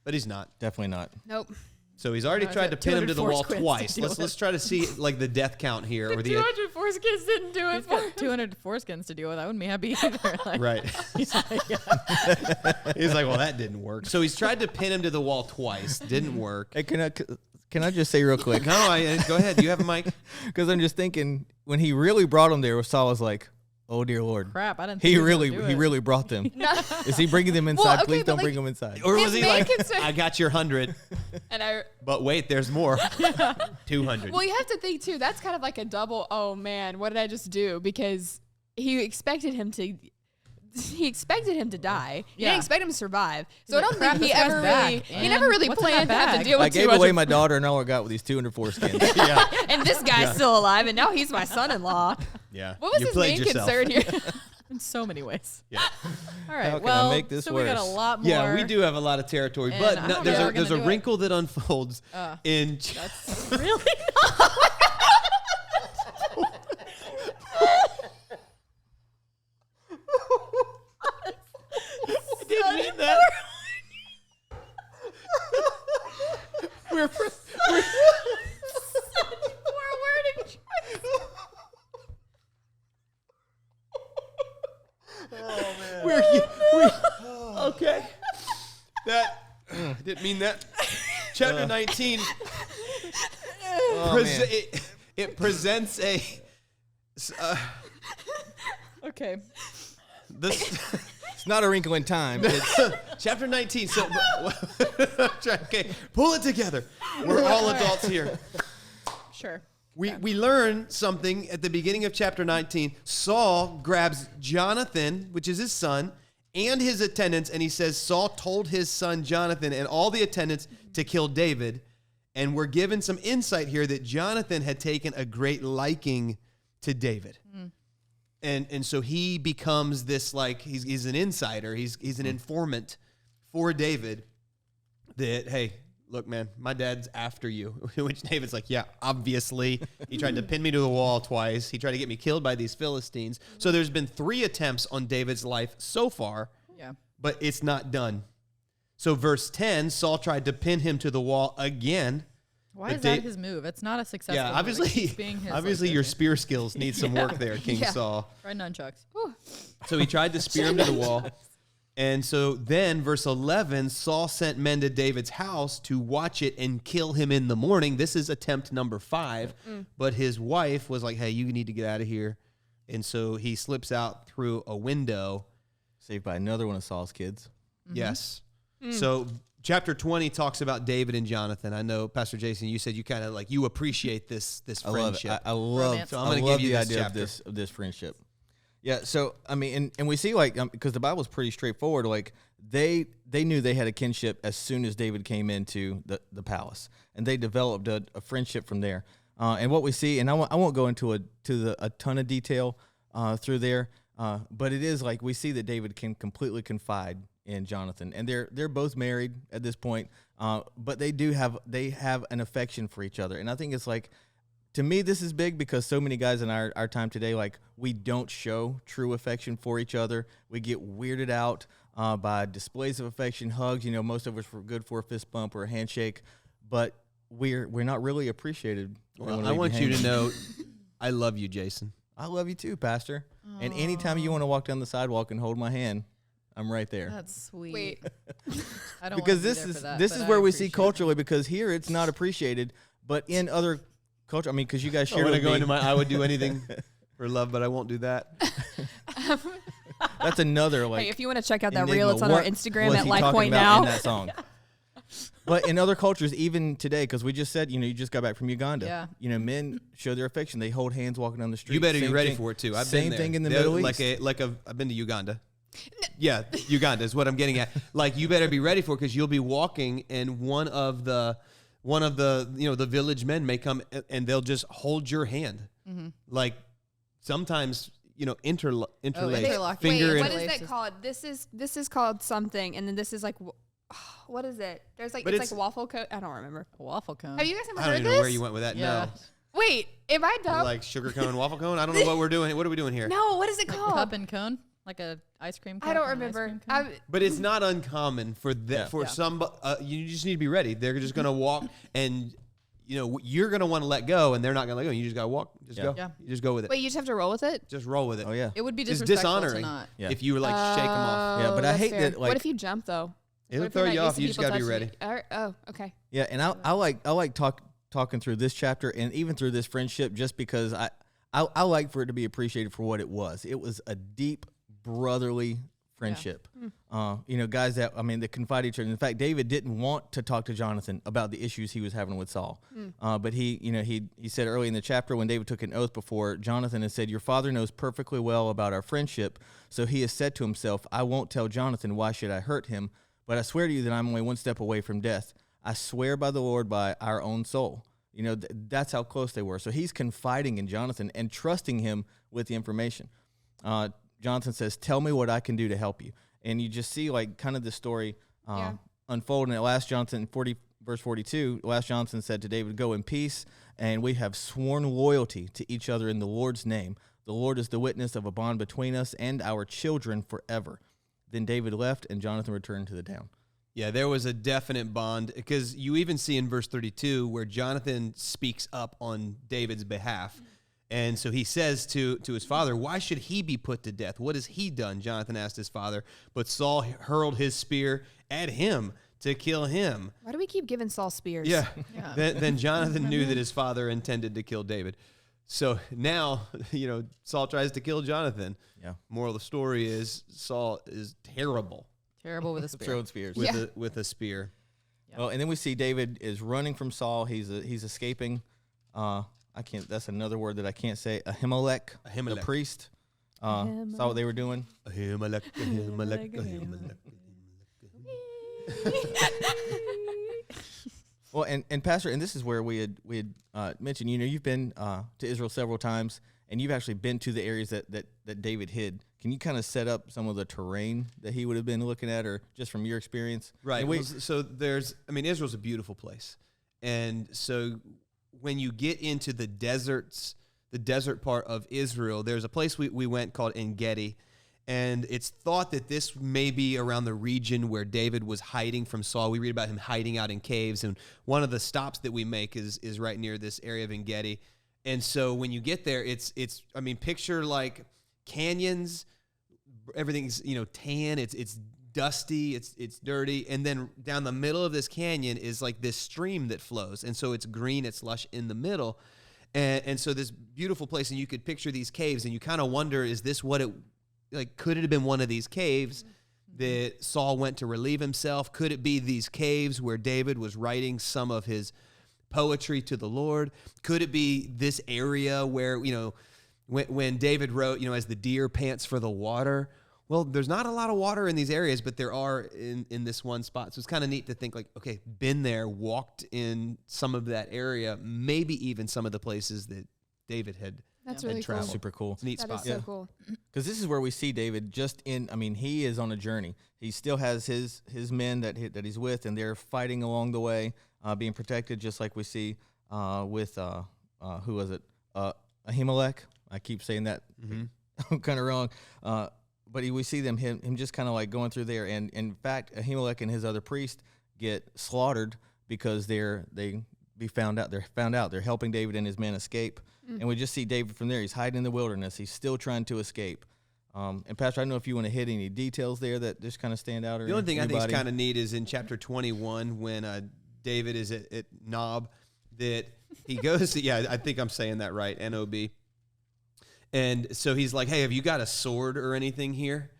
But he's not.
Definitely not.
Nope.
So he's already
No,
tried to pin him to the
200
wall
Foreskins to
twice.
deal
Let's try to see like the death count here. Or the
200 Foreskins didn't do it
He's
for
got
him.
200 foreskins to deal with. I wouldn't be happy either. Like,
right.
he's like, yeah.
He's like, well, that didn't work. So he's tried to pin him to the wall twice. Didn't work.
Hey, can I just say real quick?
No, go ahead. You have a mic.
Because I'm just thinking, when he really brought him there, Saul was like, "Oh dear Lord."
Crap, I didn't.
He
think was
really,
gonna do
he
it.
really brought them. Is he bringing them inside?
okay,
Please
but
don't
like-
bring them inside.
Or was
His
he
main
like,
concern-
I got your 100,
And I.
but wait, there's more. 200.
Well, you have to think too. That's kind of like a double. Oh man, what did I just do? Because he expected him to. He expected him to die. He
Yeah.
didn't expect him to survive. So
He's
I
like,
don't
"Crap,
think he
this guy's
ever
back,
really. He
and
never really
what's in that
planned to have to
bag?"
deal
I
with
gave
200
away my daughter, and all I got with these 200 foreskins.
yeah.
and this guy's still alive, and now he's my son-in-law.
Yeah.
What was
You
his
played
main
yourself.
concern here?
in so many ways.
Yeah.
All right.
How can I
well,
make this
so we got a
worse?
lot more.
Yeah, we do have a lot of territory,
And
but
I
no,
don't
there's
know
a
how we're
there's a
gonna do it.
wrinkle that unfolds in
That's really not.
I didn't mean that. we're
Poor wording choice.
okay. That didn't mean that. Chapter 19.
Oh, man.
It presents a
Okay.
this
It's not a wrinkle in time. It's
chapter 19. So okay, pull it together. We're all adults here.
Sure.
We learn something at the beginning of chapter 19. Saul grabs Jonathan, which is his son, and his attendants, and he says Saul told his son Jonathan and all the attendants to kill David. And we're given some insight here that Jonathan had taken a great liking to David. And so he becomes this, like, he's an insider. He's an informant for David that, hey, look, man, my dad's after you. Which David's like, yeah, obviously. He tried to pin me to the wall twice. He tried to get me killed by these Philistines. So there's been 3 attempts on David's life so far,
Yeah.
but it's not done. So verse 10, Saul tried to pin him to the wall again.
Why
But
is that
Da-
his move? It's not a successful
Yeah,
move. It
obviously,
keeps being his,
obviously
like,
your
go-to.
spear skills need some work there, King
Yeah.
Saul.
Try nunchucks.
So he tried to spear him to the wall. And so then, verse 11, Saul sent men to David's house to watch it and kill him in the morning. This is attempt number 5. But his wife was like, hey, you need to get out of here. And so he slips out through a window.
saved by another one of Saul's kids.
Yes. So chapter 20 talks about David and Jonathan. I know, Pastor Jason, you said you kind of like, you appreciate this
I love
friendship.
it. I love.
Romance.
So I'm
I
gonna
love
give you
the
this
idea
chapter.
of this friendship. Yeah. So I mean, and we see like because the Bible's pretty straightforward. Like they knew they had a kinship as soon as David came into the palace, and they developed a friendship from there. And what we see, and I won't go into a ton of detail through there, but it is like we see that David can completely confide in Jonathan, and they're both married at this point, but they have an affection for each other, and I think it's like. To me, this is big because so many guys in our time today, like, we don't show true affection for each other. We get weirded out by displays of affection, hugs. You know, most of us were good for a fist bump or a handshake, but we're not really appreciated.
Well, I want you to know I love you, Jason.
I love you too, Pastor. And anytime you want to walk down the sidewalk and hold my hand, I'm right there.
That's sweet.
Wait.
I don't
Because
wanna be
this
there
is
for that,
this
but
is
I
where we see
appreciate it.
culturally, because here it's not appreciated, but in other culture. I mean, because you guys
I
shared
want to
with
go
me.
into my. I would do anything for love, but I won't do that.
That's another like.
Hey, if you want to check out that
enigma.
reel, it's on our
What
Instagram
was
at
he talking
Lifepoint
about
now.
in that song. But in other cultures, even today, because we just said, you just got back from Uganda.
Yeah.
Men show their affection. They hold hands walking down the street.
You better be
Same
ready
thing-
for it too. I've
Same
been there.
thing in the
They're
Middle East.
I've been to Uganda. Yeah, Uganda is what I'm getting at. Like, you better be ready for it because you'll be walking, and one of the the village men may come and they'll just hold your hand.
Mm-hmm.
Like sometimes interlace
interlock.
finger
Wait,
and
what is that called? This is called something, and then this is like, what is it? There's like
But
it's like waffle cone. I don't remember.
A waffle cone.
Have you guys ever
I
heard
don't even
this?
know where you went with that.
Yeah.
Wait, am I
No,
dumb?
like sugar cone, waffle cone. I don't know what we're doing. What are we doing here?
No, what is it
Like
called?
cup and cone? Like a ice cream cup?
I don't
and an ice
remember.
cream cone?
But it's not uncommon for
Yeah.
some. You just need to be ready. They're just gonna walk, and you're gonna want to let go, and they're not gonna let go. You just gotta walk. Just
Yeah.
go.
Yeah.
You just go with it.
Wait, you just have to roll with it?
Just roll with it.
Oh yeah.
It would be
It's
disrespectful to
dishonoring
not.
Yeah.
if you like shake them off.
Yeah, but I
that's
hate
fair.
that, like-
what if you jump though?
It'll
What if
throw
you're
you
not
off.
used to
You just
people
gotta be
touching
ready.
you? Oh, okay.
Yeah, and I like talking through this chapter and even through this friendship just because I like for it to be appreciated for what it was. It was a deep brotherly friendship. Guys that confide each other. In fact, David didn't want to talk to Jonathan about the issues he was having with Saul. But he said early in the chapter when David took an oath before Jonathan and said, "Your father knows perfectly well about our friendship, so he has said to himself, I won't tell Jonathan, why should I hurt him? But I swear to you that I'm only one step away from death. I swear by the Lord, by our own soul." That's how close they were. So he's confiding in Jonathan and trusting him with the information. Jonathan says, "Tell me what I can do to help you." And you just see like kind of the story unfold. And at last, verse 42, last Jonathan said to David, "Go in peace, and we have sworn loyalty to each other in the Lord's name. The Lord is the witness of a bond between us and our children forever." Then David left, and Jonathan returned to the town.
Yeah, there was a definite bond because you even see in verse 32 where Jonathan speaks up on David's behalf. And so he says to his father, "Why should he be put to death? What has he done?" Jonathan asked his father. But Saul hurled his spear at him to kill him.
Why do we keep giving Saul spears?
Yeah.
Yeah.
Then Jonathan knew that his father intended to kill David. So now, Saul tries to kill Jonathan.
Yeah.
Moral of the story is Saul is terrible
Terrible with a spear.
Throwing spears.
with a spear.
Yeah.
Well, and then we see David is running from Saul. He's escaping. That's another word that I can't say. Ahimelech,
Ahimelech.
the priest. Saw what they were doing.
Ahimelech, Ahimelech, Ahimelech.
Well, and Pastor, and this is where we had mentioned. You've been to Israel several times, and you've actually been to the areas that David hid. Can you kind of set up some of the terrain that he would have been looking at, or just from your experience?
Right.
And
So Israel's a beautiful place. And so when you get into the desert part of Israel, there's a place we went called En-Gedi. And it's thought that this may be around the region where David was hiding from Saul. We read about him hiding out in caves. And one of the stops that we make is right near this area of En-Gedi. And so when you get there, it's picture like canyons, everything's, tan, it's dusty, it's dirty. And then down the middle of this canyon is like this stream that flows. And so it's green, it's lush in the middle. And so this beautiful place, and you could picture these caves, and you kind of wonder, is this what could it have been one of these caves that Saul went to relieve himself? Could it be these caves where David was writing some of his poetry to the Lord? Could it be this area where, when David wrote, as the deer pants for the water? Well, there's not a lot of water in these areas, but there are in this one spot. So it's kind of neat to think like, okay, been there, walked in some of that area, maybe even some of the places that David had
That's
Yeah.
really cool.
traveled.
super cool.
It's a neat
That
spot.
is so cool.
Because this is where we see David he is on a journey. He still has his men that he's with, and they're fighting along the way, being protected, just like we see with, who was it? Ahimelech. I keep saying that.
Mhm.
I'm kind of wrong. But we see him just kind of like going through there. And in fact, Ahimelech and his other priest get slaughtered because they're found out. They're found out. They're helping David and his men escape. And we just see David from there. He's hiding in the wilderness. He's still trying to escape. And Pastor, I don't know if you want to hit any details there that just kind of stand out. Or
The only thing I think is
anybody.
kind of neat is in chapter 21 when David is at Nob, that he goes to, I think I'm saying that right, N-O-B. And so he's like, hey, have you got a sword or anything here?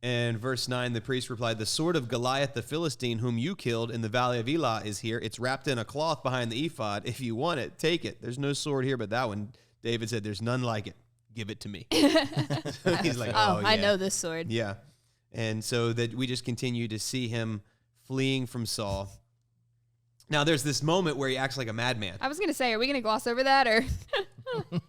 And verse 9, the priest replied, the sword of Goliath the Philistine, whom you killed in the valley of Elah, is here. It's wrapped in a cloth behind the ephod. If you want it, take it. There's no sword here but that one. David said, there's none like it. Give it to me. So he's like, oh,
I know this sword.
Yeah. And so that we just continue to see him fleeing from Saul. Now, there's this moment where he acts like a madman.
I was going to say, are we going to gloss over that or?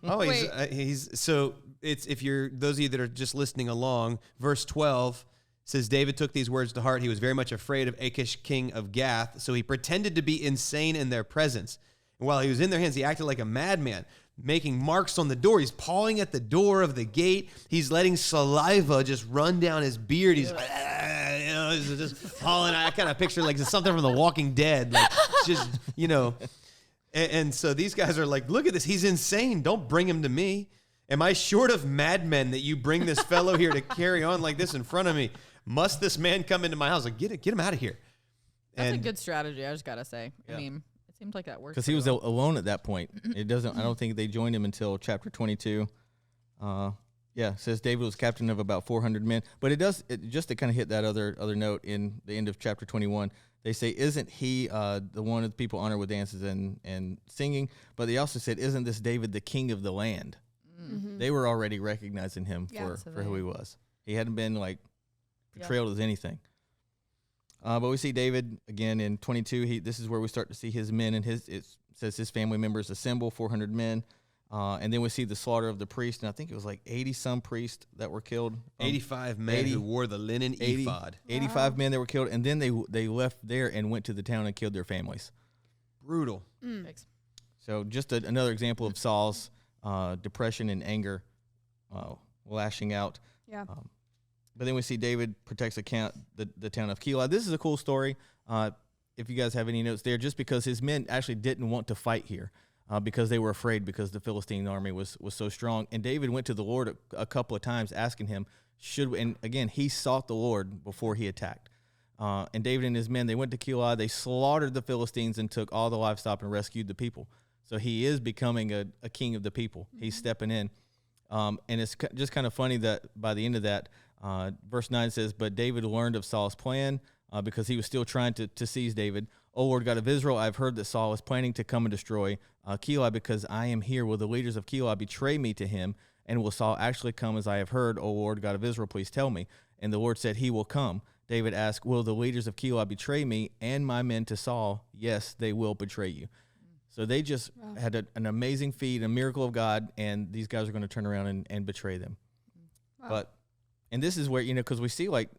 Oh, he's so it's if you're those of you that are just listening along, verse 12 says David took these words to heart. He was very much afraid of Achish, king of Gath, so he pretended to be insane in their presence. And while he was in their hands, he acted like a madman, making marks on the door. He's pawing at the door of the gate. He's letting saliva just run down his beard. He's he's just pawing. I kind of picture like something from The Walking Dead, like just And so these guys are like, look at this. He's insane. Don't bring him to me. Am I short of madmen that you bring this fellow here to carry on like this in front of me? Must this man come into my house? Like, get him out of here.
That's a good strategy, I just got to say.
Yeah.
I mean, it seemed like that worked.
Because he was alone at that point. It doesn't. I don't think they joined him until chapter 22. It says David was captain of about 400 men. But just to kind of hit that other note in the end of chapter 21, they say, isn't he the one of the people honored with dances and singing? But they also said, isn't this David the king of the land?
Mm-hmm.
They were already recognizing him for who he was. He hadn't been like portrayed as anything. But we see David again in 22. This is where we start to see his men and it says his family members assemble, 400 men. And then we see the slaughter of the priest, and I think it was like 80-some priests that were killed.
85 men who wore the linen ephod.
85 men that were killed, and then they left there and went to the town and killed their families.
Brutal.
So just another example of Saul's depression and anger lashing out.
Yeah.
But then we see David protects the town of Keilah. This is a cool story. If you guys have any notes there, just because his men actually didn't want to fight here. Because they were afraid because the Philistine army was so strong. And David went to the Lord a couple of times asking him, and again, he sought the Lord before he attacked. And David and his men, they went to Keilah, they slaughtered the Philistines and took all the livestock and rescued the people. So he is becoming a king of the people. Mm-hmm. He's stepping in. And it's just kind of funny that by the end of that, verse 9 says, but David learned of Saul's plan because he was still trying to seize David. O Lord God of Israel, I've heard that Saul is planning to come and destroy Keilah because I am here. Will the leaders of Keilah betray me to him? And will Saul actually come as I have heard? O Lord God of Israel, please tell me. And the Lord said, he will come. David asked, will the leaders of Keilah betray me and my men to Saul? Yes, they will betray you. So they just had an amazing feat, a miracle of God, and these guys are going to turn around and betray them.
Wow.
And this is where, because we see like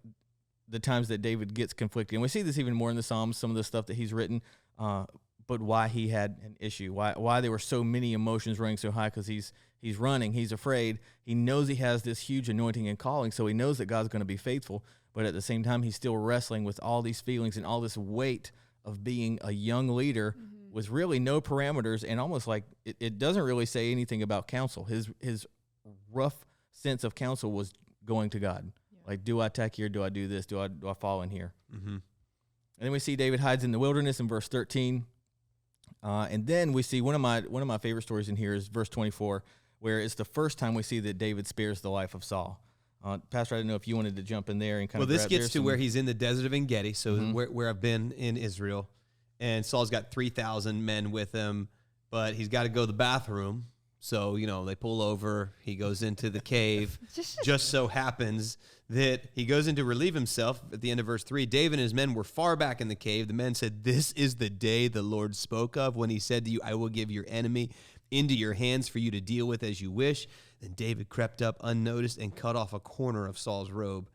the times that David gets conflicted. And we see this even more in the Psalms, some of the stuff that he's written, but why he had an issue, why there were so many emotions running so high, because he's running, he's afraid, he knows he has this huge anointing and calling, so he knows that God's going to be faithful, but at the same time, he's still wrestling with all these feelings and all this weight of being a young leader with really no parameters, and almost like it doesn't really say anything about counsel. His rough sense of counsel was going to God. Like, do I attack here? Do I do this? Do I fall in here? Mm-hmm. And then we see David hides in the wilderness in verse 13. And then we see one of my favorite stories in here is verse 24, where it's the first time we see that David spares the life of Saul. Pastor, I didn't know if you wanted to jump in there and kind of.
Well, this gets to where he's in the desert of En-Gedi, so where I've been in Israel, and Saul's got 3,000 men with him, but he's got to go to the bathroom. So, they pull over, he goes into the cave. Just so happens that he goes in to relieve himself at the end of verse 3. David and his men were far back in the cave. The men said, this is the day the Lord spoke of when he said to you, I will give your enemy into your hands for you to deal with as you wish. Then David crept up unnoticed and cut off a corner of Saul's robe.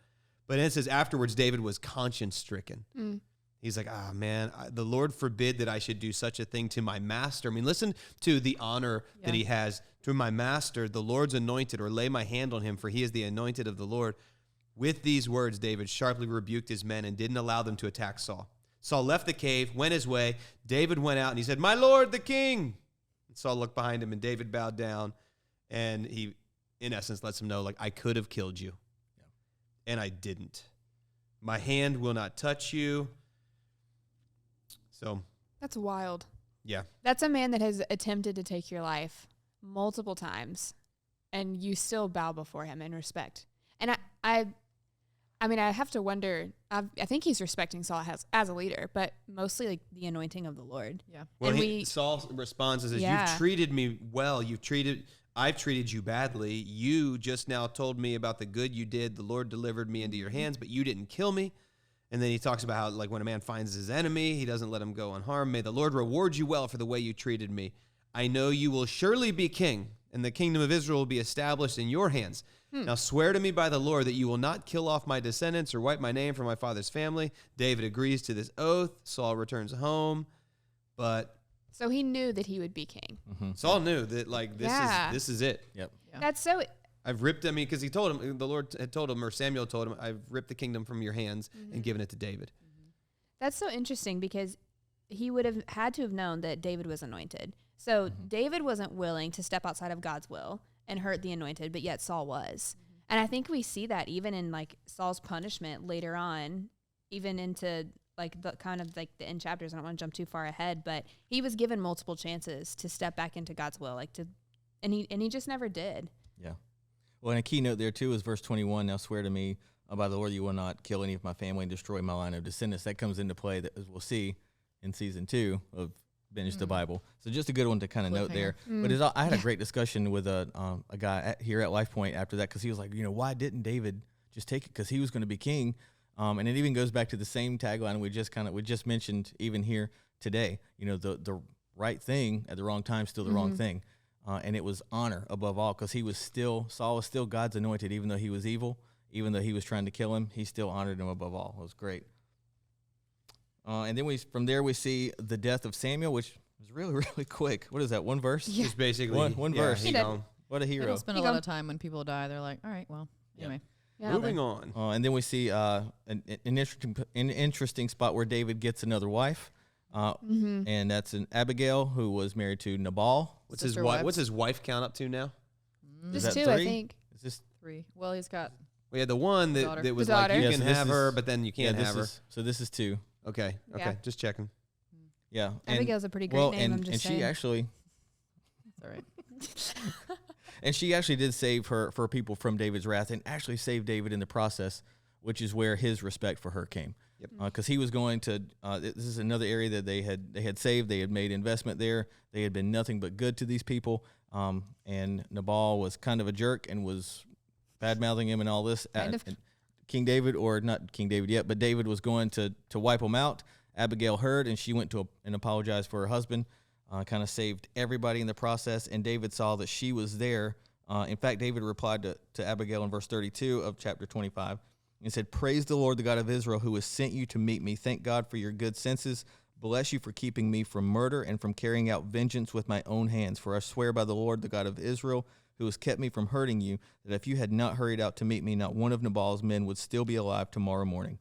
But it says afterwards, David was conscience stricken. He's like, man, the Lord forbid that I should do such a thing to my master. I mean, listen to the honor that he has to my master, the Lord's anointed, or lay my hand on him, for he is the anointed of the Lord. With these words, David sharply rebuked his men and didn't allow them to attack Saul. Saul left the cave, went his way. David went out and he said, my Lord, the king. And Saul looked behind him and David bowed down. And he, in essence, lets him know, like, I could have killed you. And I didn't. My hand will not touch you. So
that's wild.
Yeah.
That's a man that has attempted to take your life multiple times, and you still bow before him in respect. And I mean, I have to wonder. I think he's respecting Saul as a leader, but mostly like the anointing of the Lord.
Yeah.
Well,
And
Saul responds and says,
Yeah.
"You've treated me well. I've treated you badly. You just now told me about the good you did. The Lord delivered me into your hands, but you didn't kill me." And then he talks about how, like, when a man finds his enemy, he doesn't let him go unharmed. May the Lord reward you well for the way you treated me. I know you will surely be king, and the kingdom of Israel will be established in your hands. Now swear to me by the Lord that you will not kill off my descendants or wipe my name from my father's family. David agrees to this oath. Saul returns home, but
So he knew that he would be king.
Saul knew that, like, this is it.
Yep.
Yeah.
That's so.
I've ripped, I mean, because he told him, the Lord had told him, or Samuel told him, I've ripped the kingdom from your hands and given it to David.
That's so interesting because he would have had to have known that David was anointed. So David wasn't willing to step outside of God's will and hurt the anointed, but yet Saul was. And I think we see that even in like Saul's punishment later on, even into like the kind of like the end chapters. I don't want to jump too far ahead, but he was given multiple chances to step back into God's will, and he just never did.
Yeah. Well, and a key note there too is verse 21. Now swear to me by the Lord, you will not kill any of my family and destroy my line of descendants. That comes into play, that, as we'll see in season 2 of Binge the Bible. So just a good one to kind of note there. But I had a great discussion with a guy here at Lifepoint after that, because he was like, why didn't David just take it? Because he was going to be king. And it even goes back to the same tagline we just mentioned even here today. The right thing at the wrong time, still the wrong thing. And it was honor above all, because Saul was still God's anointed, even though he was evil, even though he was trying to kill him, he still honored him above all. It was great. And then from there we see the death of Samuel, which was really, really quick. What is that, one verse?
Yeah.
Just basically
One verse.
he gone.
What a
They
hero.
don't spend a lot of time when people die. They're like, all right, well, anyway.
Yeah.
Moving on.
And then we see an interesting spot where David gets another wife, and that's an Abigail, who was married to Nabal.
What's his
Sister
wife?
wives.
What's his wife count up to now?
Is
Just
that
2, I
3?
think.
Is this
3. Well, he's got
We had the one
Daughter.
that was
The
like,
daughter.
you
Yeah,
can
so this
have
is-
her, but then you can't have her.
So this is 2.
Okay,
Yeah.
just checking.
Yeah.
Abigail's a pretty great name. I'm just
and
saying.
she actually
it's all right.
And she actually did save her people from David's wrath, and actually saved David in the process, which is where his respect for her came.
Yep.
Because he was going to. This is another area that they had saved. They had made investment there. They had been nothing but good to these people. And Nabal was kind of a jerk and was bad mouthing him and all this.
Kind of.
And King David, or not King David yet, but David was going to wipe him out. Abigail heard, and she went and apologized for her husband. Kind of saved everybody in the process, and David saw that she was there. In fact, David replied to Abigail in verse 32 of chapter 25 and said, "Praise the Lord, the God of Israel, who has sent you to meet me. Thank God for your good senses. Bless you for keeping me from murder and from carrying out vengeance with my own hands. For I swear by the Lord, the God of Israel, who has kept me from hurting you, that if you had not hurried out to meet me, not one of Nabal's men would still be alive tomorrow morning."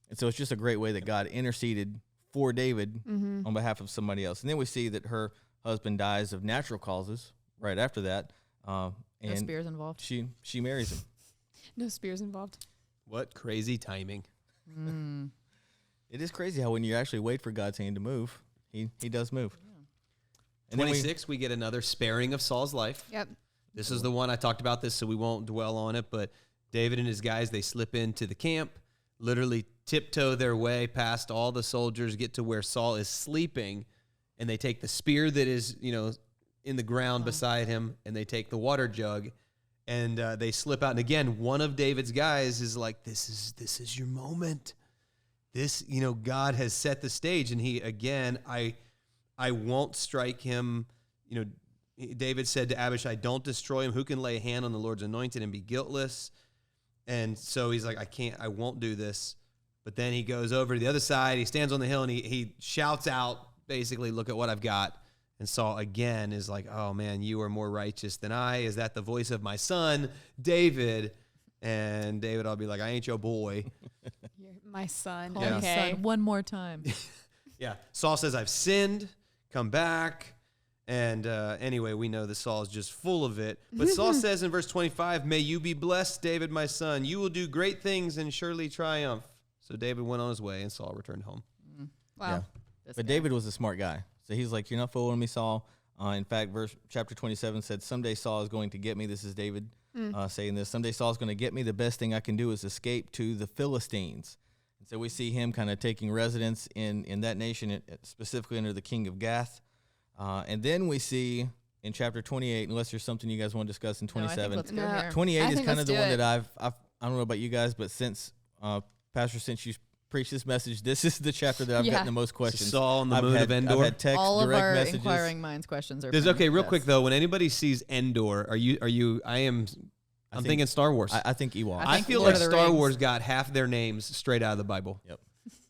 And so it's just a great way that God interceded for David on behalf of somebody else. And then we see that her husband dies of natural causes right after that.
No
And
spears involved.
she marries him.
No spears involved.
What crazy timing.
It is crazy how when you actually wait for God's hand to move, he does move. And then
26, we get another sparing of Saul's life.
Yep.
This is the one I talked about this, so we won't dwell on it. But David and his guys, they slip into the camp, literally tiptoe their way past all the soldiers, get to where Saul is sleeping, and they take the spear that is, in the ground beside him, and they take the water jug, and they slip out. And again, one of David's guys is like, "This is your moment. This, God has set the stage." And he, again, I won't strike him. David said to Abishai, "Don't destroy him. Who can lay a hand on the Lord's anointed and be guiltless?" And so he's like, I won't do this. But then he goes over to the other side. He stands on the hill and he shouts out, basically, "Look at what I've got." And Saul again is like, "Oh man, you are more righteous than I. Is that the voice of my son, David?" And David, I'll be like, "I ain't your boy."
You're my son.
Call me
Okay.
son one more time.
Yeah. Saul says, "I've sinned. Come back." And anyway, we know that Saul is just full of it. But Saul says in verse 25, "May you be blessed, David, my son. You will do great things and surely triumph." So David went on his way, and Saul returned home.
Wow.
Yeah. But David was a smart guy. So he's like, you're not fooling me, Saul. In fact, chapter 27 said, someday Saul is going to get me. This is David saying this. Someday Saul is going to get me. The best thing I can do is escape to the Philistines. And so we see him kind of taking residence in that nation, specifically under the king of Gath. And then we see in chapter 28, unless there's something you guys want to discuss in 27.
No, I think let's go here.
28 is kind of the one that I don't know about you guys, but since since you preached this message, this is the chapter that I've gotten the most questions.
Saul on the moon of Endor.
I've had text,
all of
direct
our
messages.
inquiring minds questions are.
Okay, real quick though, when anybody sees Endor, I'm thinking Star Wars.
I think Ewok.
I feel
Lord
like
of the
Star
Rings.
Wars got half their names straight out of the Bible.
Yep.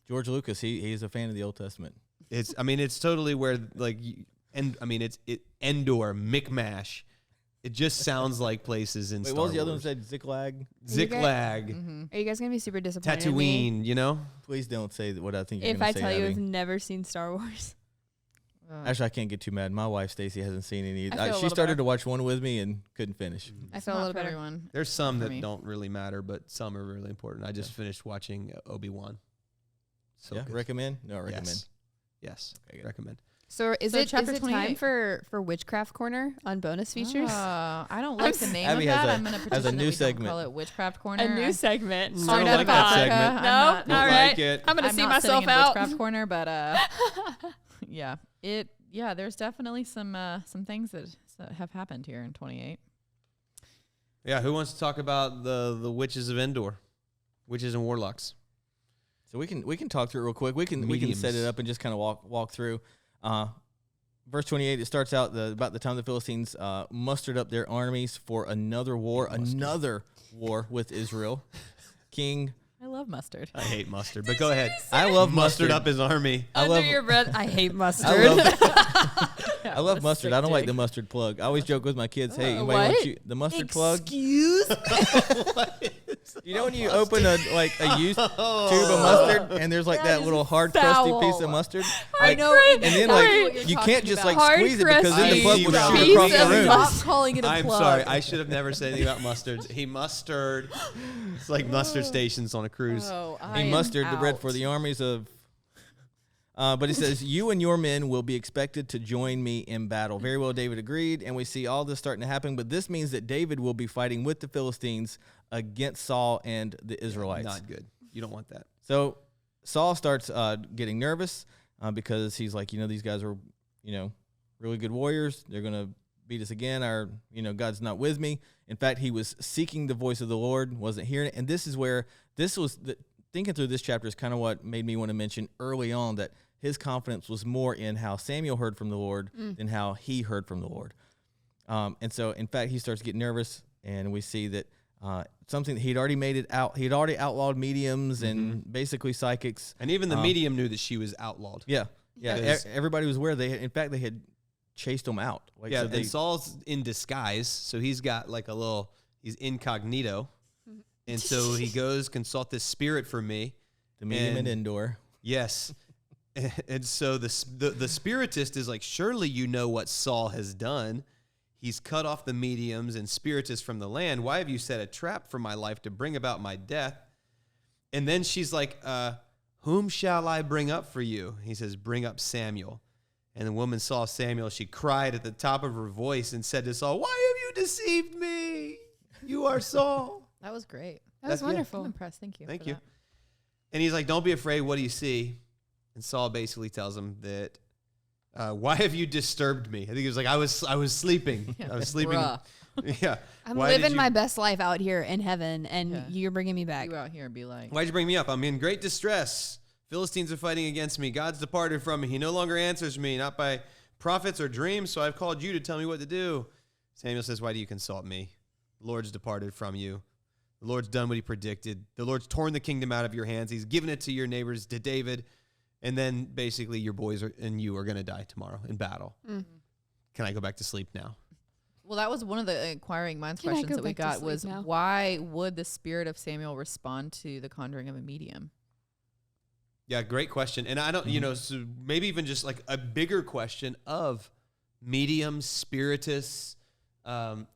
George Lucas, he's a fan of the Old Testament.
It's totally where it's Endor, Micmash. It just sounds like places in
Wait,
Star
what was the other one
Wars.
said? Ziklag?
Ziklag,
Are you guys gonna be super disappointed in me
Tatooine, you know?
Please don't say what I think you're
if
going
I
to say,
tell you
Abby.
I've never seen Star Wars?
Actually, I can't get too mad. My wife, Stacy, hasn't seen any either.
I feel a
She
little
started
bad.
to watch one with me and couldn't finish.
I
It's
feel a
not
little
for
better.
everyone.
There's some
For
that
me.
don't really matter, but some are really important. I just finished watching Obi-Wan. So
Yeah,
good.
recommend? No, recommend.
Yes.
Okay, good.
Recommend.
So is
So
it
chapter
time
28.
for Witchcraft Corner on bonus features?
I don't like the name
Abby
of
has
that.
a-
I'm going to
has a
petition
new
that we
segment.
don't call it Witchcraft Corner.
A new segment.
I
Straight
don't
up
like that
vodka.
segment.
I'm
No,
not-
Don't
all right.
like it.
I'm gonna
I'm
see
not sitting
myself
in
out.
Witchcraft Corner, but there's definitely some things that have happened here in 28.
Yeah, who wants to talk about the witches of Endor? Witches and warlocks.
So we can talk through it real quick. We can set it up and just kind of walk through. Verse 28, it starts out about the time the Philistines mustered up their armies for another war with Israel. King,
I love mustard.
I hate mustard, but go ahead.
I love
Mustered
mustard.
up his army.
Under your breath, I hate mustard.
I love mustard. I don't like the mustard plug. I always joke with my kids, hey, anybody
what?
want the mustard plug?
Excuse me?
You know when you open a used tube of mustard and there's like that little hard crusty piece of
foul.
must
I know.
and then like you can't just like
Hard
squeeze it because then the plug
crusty
will
piece
shoot across the
of
room.
mustard.
Stop calling it a
I'm
plug.
sorry. I should have never said anything about mustards. He mustard. It's like mustard stations on a cruise.
Oh,
He mustered the bread for the armies of. But he says, you and your men will be expected to join me in battle. Very well, David agreed, and we see all this starting to happen. But this means that David will be fighting with the Philistines against Saul and the Israelites.
Not good. You don't want that.
So Saul starts getting nervous because he's like, these guys are, really good warriors. They're going to beat us again. God's not with me. In fact, he was seeking the voice of the Lord, wasn't hearing it. And this is where thinking through this chapter is kind of what made me want to mention early on that his confidence was more in how Samuel heard from the Lord than how he heard from the Lord. And so, in fact, he starts getting nervous, and we see that something that he'd already made it out. He'd already outlawed mediums and basically psychics.
And even the medium knew that she was outlawed.
Yeah.
Because-
Everybody was aware. In fact, they had chased him out. Like,
Yeah,
so
and Saul's in disguise, so he's got like he's incognito. And so he goes, consult this spirit for me.
the medium
and-
and indoor.
Yes. And so the spiritist is like, surely you know what Saul has done. He's cut off the mediums and spiritists from the land. Why have you set a trap for my life to bring about my death? And then she's like, whom shall I bring up for you? He says, bring up Samuel. And the woman saw Samuel. She cried at the top of her voice and said to Saul, why have you deceived me? You are Saul.
That was great.
That was
Yeah.
wonderful.
I'm impressed. Thank you.
Thank
for
you.
that.
And he's like, don't be afraid. What do you see? And Saul basically tells him that, why have you disturbed me? I think he was like, I was sleeping. I was sleeping.
Bruh.
Yeah.
I'm
Why did
living
you-
my best life out here in heaven, and
Yeah.
you're bringing me back.
You out here and be like,
Why'd you bring me up? I'm in great distress. Philistines are fighting against me. God's departed from me. He no longer answers me, not by prophets or dreams, so I've called you to tell me what to do. Samuel says, why do you consult me? The Lord's departed from you. The Lord's done what he predicted. The Lord's torn the kingdom out of your hands. He's given it to your neighbors, to David. And then basically your boys and you are going to die tomorrow in battle. Can I go back to sleep now?
well, that was one of the inquiring minds
Can I
questions
go
that we
back to
got was
sleep now?
why would the spirit of Samuel respond to the conjuring of a medium?
Yeah, great question. And I don't, so maybe even just like a bigger question of mediums, spiritists,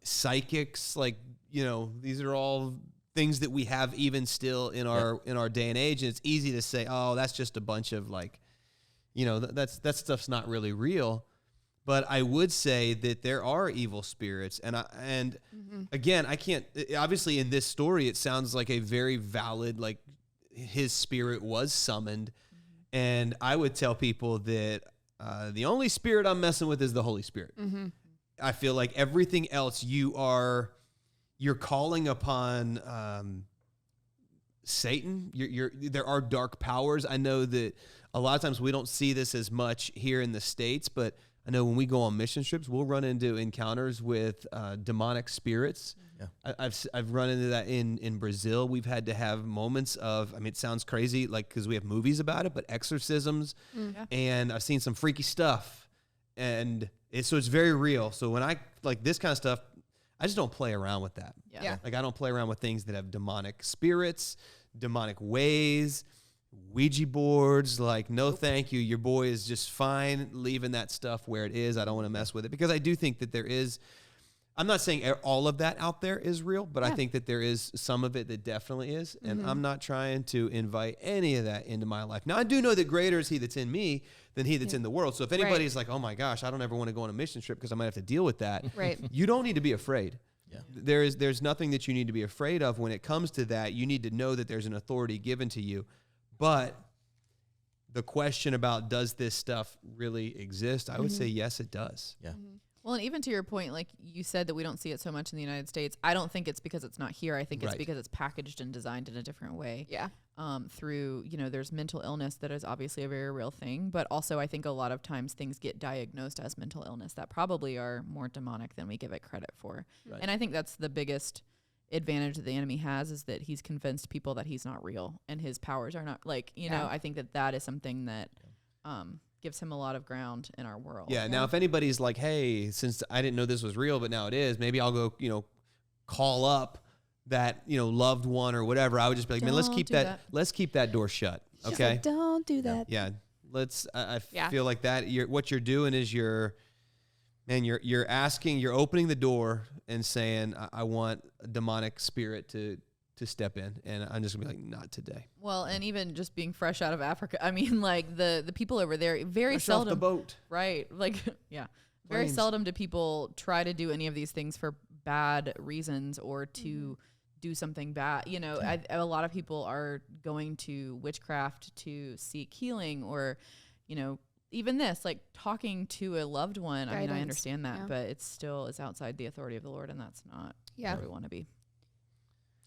psychics, like, these are all things that we have even still in our day and age. And it's easy to say, oh, that's just a bunch of like, that stuff's not really real. But I would say that there are evil spirits, and again, I can't. Obviously, in this story, it sounds like a very valid, like his spirit was summoned, and I would tell people that the only spirit I'm messing with is the Holy Spirit. I feel like everything else you're calling upon Satan. There are dark powers. I know that a lot of times we don't see this as much here in the States, but I know when we go on mission trips, we'll run into encounters with demonic spirits. Yeah. I've run into that in Brazil. We've had to have moments of, it sounds crazy, like, because we have movies about it, but exorcisms, and I've seen some freaky stuff, and it's very real. So when I, like this kind of stuff, I just don't play around with that.
Yeah.
Like, I don't play around with things that have demonic spirits, demonic ways, Ouija boards. Like, no, thank you. Your boy is just fine leaving that stuff where it is. I don't want to mess with it, because I do think that there is, I'm not saying all of that out there is real, but I think that there is some of it that definitely is. And I'm not trying to invite any of that into my life. Now, I do know that greater is he that's in me than he that's in the world. So if anybody's like, oh my gosh, I don't ever want to go on a mission trip because I might have to deal with that.
Right.
You don't need to be afraid.
Yeah.
There's nothing that you need to be afraid of when it comes to that. You need to know that there's an authority given to you. But the question about, does this stuff really exist? I would say yes, it does.
Yeah.
Well, and even to your point, like you said that we don't see it so much in the United States. I don't think it's because it's not here. I think it's because it's packaged and designed in a different way.
Yeah.
Through, there's mental illness that is obviously a very real thing, but also I think a lot of times things get diagnosed as mental illness that probably are more demonic than we give it credit for. Right. And I think that's the biggest advantage that the enemy has, is that he's convinced people that he's not real and his powers are not, like, know, I think that is something that gives him a lot of ground in our world.
Yeah. Now, if anybody's like, hey, since I didn't know this was real, but now it is, maybe I'll go, call up that, loved one or whatever. I would just be like, man, let's keep that door shut. Okay.
Like, don't do that.
Yeah. I feel like that what you're doing is you're opening the door and saying, I want a demonic spirit to step in, and I'm just gonna be like, not today.
Well, and even just being fresh out of Africa, like the people over there, very
fresh
seldom
off the boat,
right? Like, very seldom do people try to do any of these things for bad reasons or to do something bad. A lot of people are going to witchcraft to seek healing, or, even this, like talking to a loved one.
Guidance.
I understand that, but it's outside the authority of the Lord, and that's not where we want to be.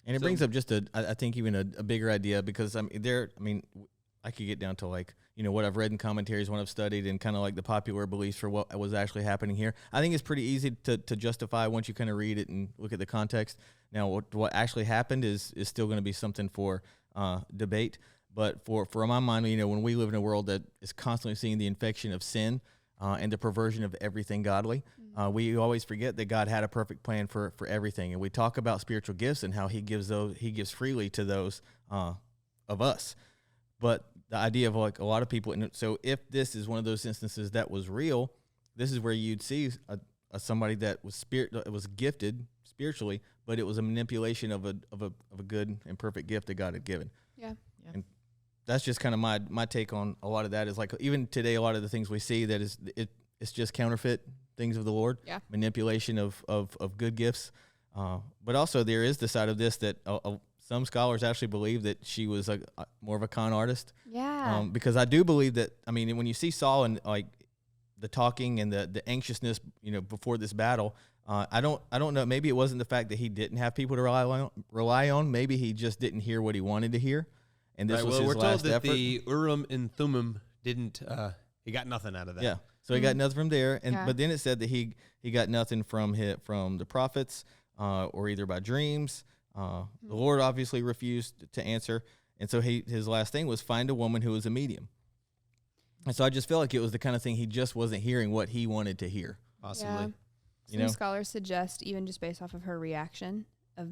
And it brings up just I think even a bigger idea, because I could get down to, like, what I've read in commentaries, what I've studied, and kind of like the popular beliefs for what was actually happening here. I think it's pretty easy to justify once you kind of read it and look at the context. Now, what actually happened is still going to be something for debate. But for my mind, when we live in a world that is constantly seeing the infection of sin and the perversion of everything godly, we always forget that God had a perfect plan for everything. And we talk about spiritual gifts and how he gives freely to those of us. But the idea of, like, a lot of people, and so if this is one of those instances that was real, this is where you'd see somebody that was gifted spiritually, but it was a manipulation of a good and perfect gift that God had given.
Yeah.
And that's just kind of my take on a lot of that. Is like, even today, a lot of the things we see that it's just counterfeit things of the Lord, manipulation of good gifts. But also there is the side of this that some scholars actually believe that she was more of a con artist.
Yeah.
Because I do believe that, when you see Saul and, like, the talking and the anxiousness, before this battle, I don't know. Maybe it wasn't the fact that he didn't have people to rely on. Maybe he just didn't hear what he wanted to hear. And this was his last effort.
We're told that the Urim and Thummim didn't, he got nothing out of that.
Yeah. So he got nothing from there. But then it said that he got nothing from the prophets, or either by dreams. The Lord obviously refused to answer. And so his last thing was find a woman who was a medium. And so I just feel like it was the kind of thing he just wasn't hearing what he wanted to hear.
Possibly.
Yeah. Some scholars suggest, even just based off of her reaction of,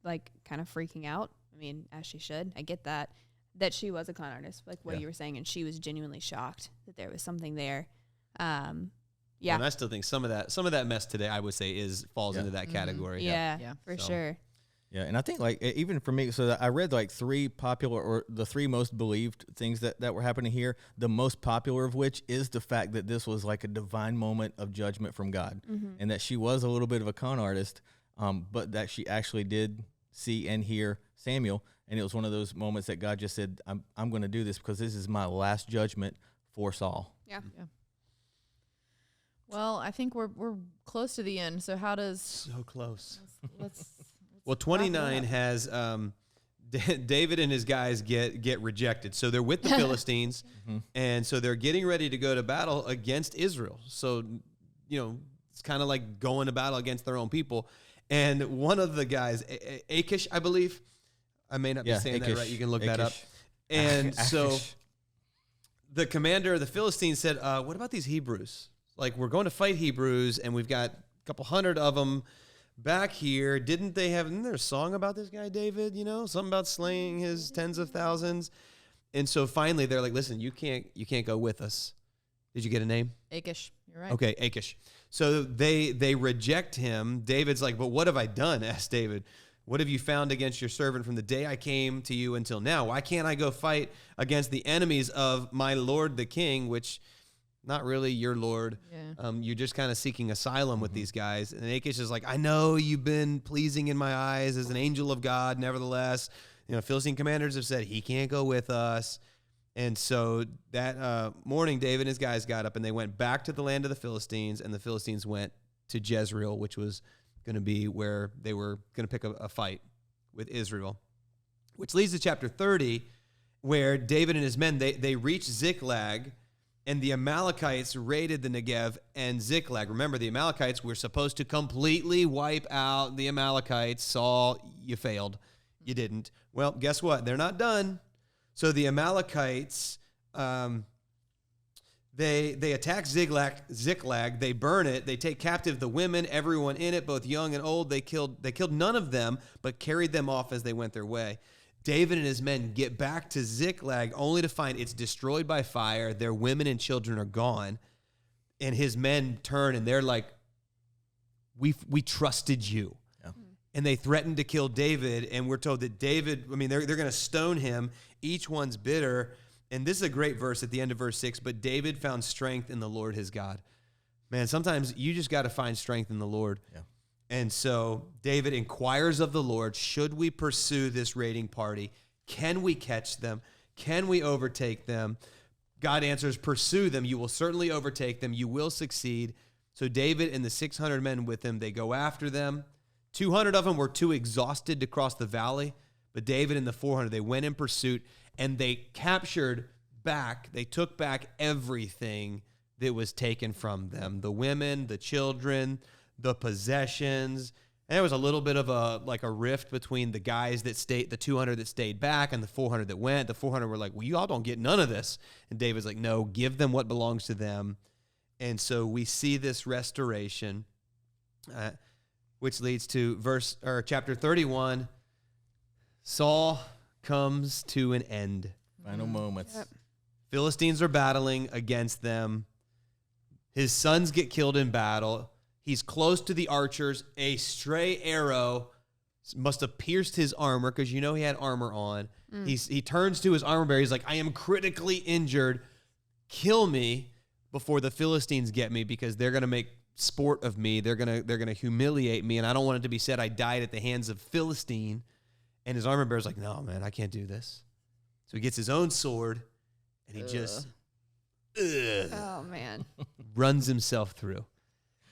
like, kind of freaking out, as she should, I get that she was a con artist, like what you were saying, and she was genuinely shocked that there was something there. And
I still think some of that mess today, I would say, falls into that category.
Yeah, for sure.
Yeah, and I think like even for me, so I read like three popular or the three most believed things that were happening here. The most popular of which is the fact that this was like a divine moment of judgment from God, and that she was a little bit of a con artist, but that she actually did see and hear Samuel, and it was one of those moments that God just said, "I'm going to do this because this is my last judgment for Saul."
Yeah.
Well, I think we're close to the end. So how does
So close.
let's
Well, 29 has David and his guys get rejected. So they're with the Philistines, and so they're getting ready to go to battle against Israel. So, it's kind of like going to battle against their own people. And one of the guys, Achish, I believe, I may not be saying that right. You can look that up. And so the commander of the Philistines said, what about these Hebrews? Like, we're going to fight Hebrews, and we've got a couple hundred of them back here. Isn't there a song about this guy, David? Something about slaying his tens of thousands. And so finally they're like, listen, you can't go with us. Did you get a name?
Achish. You're right.
Okay, Achish. So they reject him. David's like, but what have I done? Asked David. What have you found against your servant from the day I came to you until now? Why can't I go fight against the enemies of my lord the king, which not really your lord.
Yeah.
You're just kind of seeking asylum with these guys. And Achish is like, I know you've been pleasing in my eyes as an angel of God. Nevertheless, Philistine commanders have said he can't go with us. And so that morning, David and his guys got up and they went back to the land of the Philistines, and the Philistines went to Jezreel, which was going to be where they were going to pick a fight with Israel, which leads to chapter 30, where David and his men, they reached Ziklag, and the Amalekites raided the Negev and Ziklag. Remember, the Amalekites were supposed to completely wipe out the Amalekites. Saul, you failed. You didn't. Well, guess what? They're not done. So the Amalekites, they attack Ziklag. They burn it. They take captive the women, everyone in it, both young and old. They killed none of them, but carried them off as they went their way. David and his men get back to Ziklag only to find it's destroyed by fire. Their women and children are gone. And his men turn and they're like, we trusted you. Yeah. And they threatened to kill David. And we're told that David, they're going to stone him. Each one's bitter. And this is a great verse at the end of verse 6. But David found strength in the Lord his God. Man, sometimes you just got to find strength in the Lord. Yeah. And so David inquires of the Lord, should we pursue this raiding party? Can we catch them? Can we overtake them? God answers, pursue them. You will certainly overtake them. You will succeed. So David and the 600 men with him, they go after them. 200 of them were too exhausted to cross the valley. But David and the 400, they went in pursuit, and they captured back, they took back everything that was taken from them. The women, the children, the possessions. And there was a little bit of a rift between the guys that stayed, the 200 that stayed back and the 400 that went. The 400 were like, well, you all don't get none of this. And David's like, no, give them what belongs to them. And so we see this restoration, which leads to chapter 31. Saul comes to an end.
Final moments.
Yep.
Philistines are battling against them. His sons get killed in battle. He's close to the archers. A stray arrow must have pierced his armor because he had armor on. He turns to his armor bearer. He's like, I am critically injured. Kill me before the Philistines get me because they're going to make sport of me. They're going to humiliate me, and I don't want it to be said I died at the hands of Philistine. And his armor bearer's like, no, man, I can't do this. So he gets his own sword, and he just
Oh, man.
runs himself through.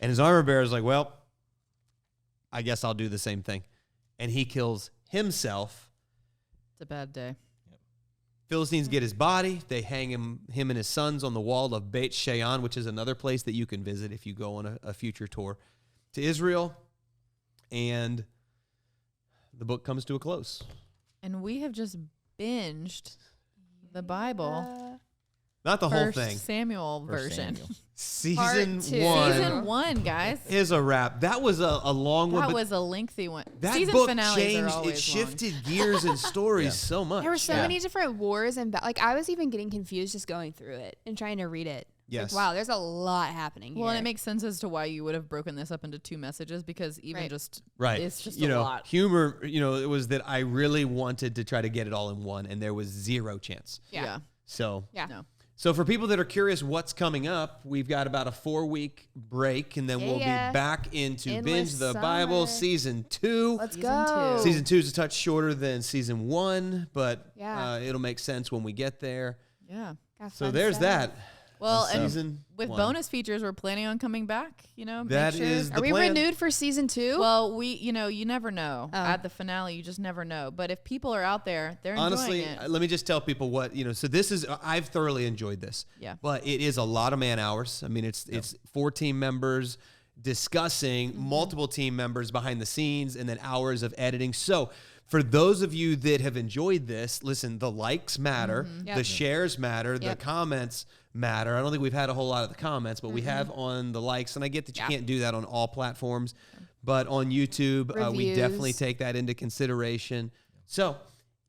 And his armor bearer is like, well, I guess I'll do the same thing. And he kills himself.
It's a bad day.
Yep. Philistines get his body. They hang him and his sons on the wall of Beit Shean, which is another place that you can visit if you go on a future tour to Israel. And the book comes to a close.
And we have just binged the Bible.
Not the whole
First
thing.
Samuel version.
Season 1.
Season 1, guys.
Is a wrap. That was a long one.
That was a lengthy one.
That
Season
book
finales
changed.
are always
It shifted gears and stories so much.
There were so many different wars and I was even getting confused just going through it and trying to read it.
Yes.
Like, wow, there's a lot happening here.
Well, and it makes sense as to why you would have broken this up into 2 messages, because even just
Right.
it's just
you
a
know,
lot.
humor, it was that I really wanted to try to get it all in one, and there was zero chance.
Yeah.
So,
Yeah.
No.
so for people that are curious what's coming up, we've got about a 4-week break, and then we'll be back into
Endless
Binge the Bible
summer.
season 2.
Let's
Season
go.
2.
Season 2 is a touch shorter than season 1, but
Yeah.
it'll make sense when we get there.
Yeah.
Got
So
fun
there's
stuff.
that.
Well, and
Season
with
1.
bonus features, we're planning on coming back.
That
make sure.
is the
Are we
plan.
renewed for season 2?
Well, you never know.
Oh.
At the finale, you just never know. But if people are out there, they're
Honestly,
enjoying it.
let me just tell people what, so this is, I've thoroughly enjoyed this.
Yeah.
But it is a lot of man hours. I mean, it's 4 team members discussing multiple team members behind the scenes, and then hours of editing. So for those of you that have enjoyed this, listen, the likes matter,
Yep.
the shares matter, the
Yep.
comments matter. I don't think we've had a whole lot of the comments, but we have on the likes, and I get that you can't do that on all platforms, but on YouTube, we
Reviews.
definitely take that into consideration. So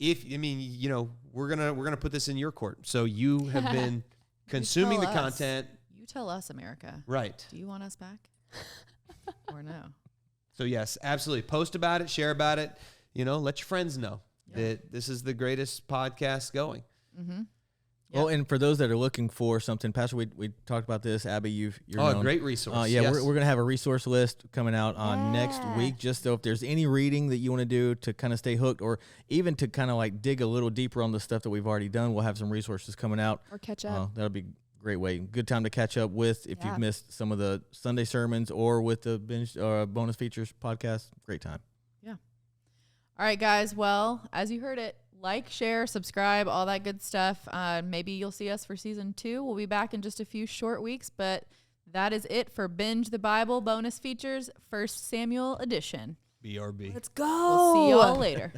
we're gonna put this in your court. So you have been consuming the
tell us.
content,
You tell us, America.
right?
Do you want us back? Or no?
So yes, absolutely. Post about it, share about it. Let your friends know that this is the greatest podcast going.
Mm-hmm.
Well, and for those that are looking for something, Pastor, we talked about this. Abby, you're
a
known.
great resource.
Yeah,
Yes.
we're going to have a resource list coming out next week. Just so if there's any reading that you want to do to kind of stay hooked, or even to kind of like dig a little deeper on the stuff that we've already done, we'll have some resources coming out.
Or catch up.
That'll be a great way. Good time to catch up with if you've missed some of the Sunday sermons or with the Binge bonus features podcast. Great time.
All right, guys. Well, as you heard it, like, share, subscribe, all that good stuff. Maybe you'll see us for season 2. We'll be back in just a few short weeks, but that is it for Binge the Bible bonus features, 1 Samuel edition.
BRB.
Let's go.
We'll see y'all later.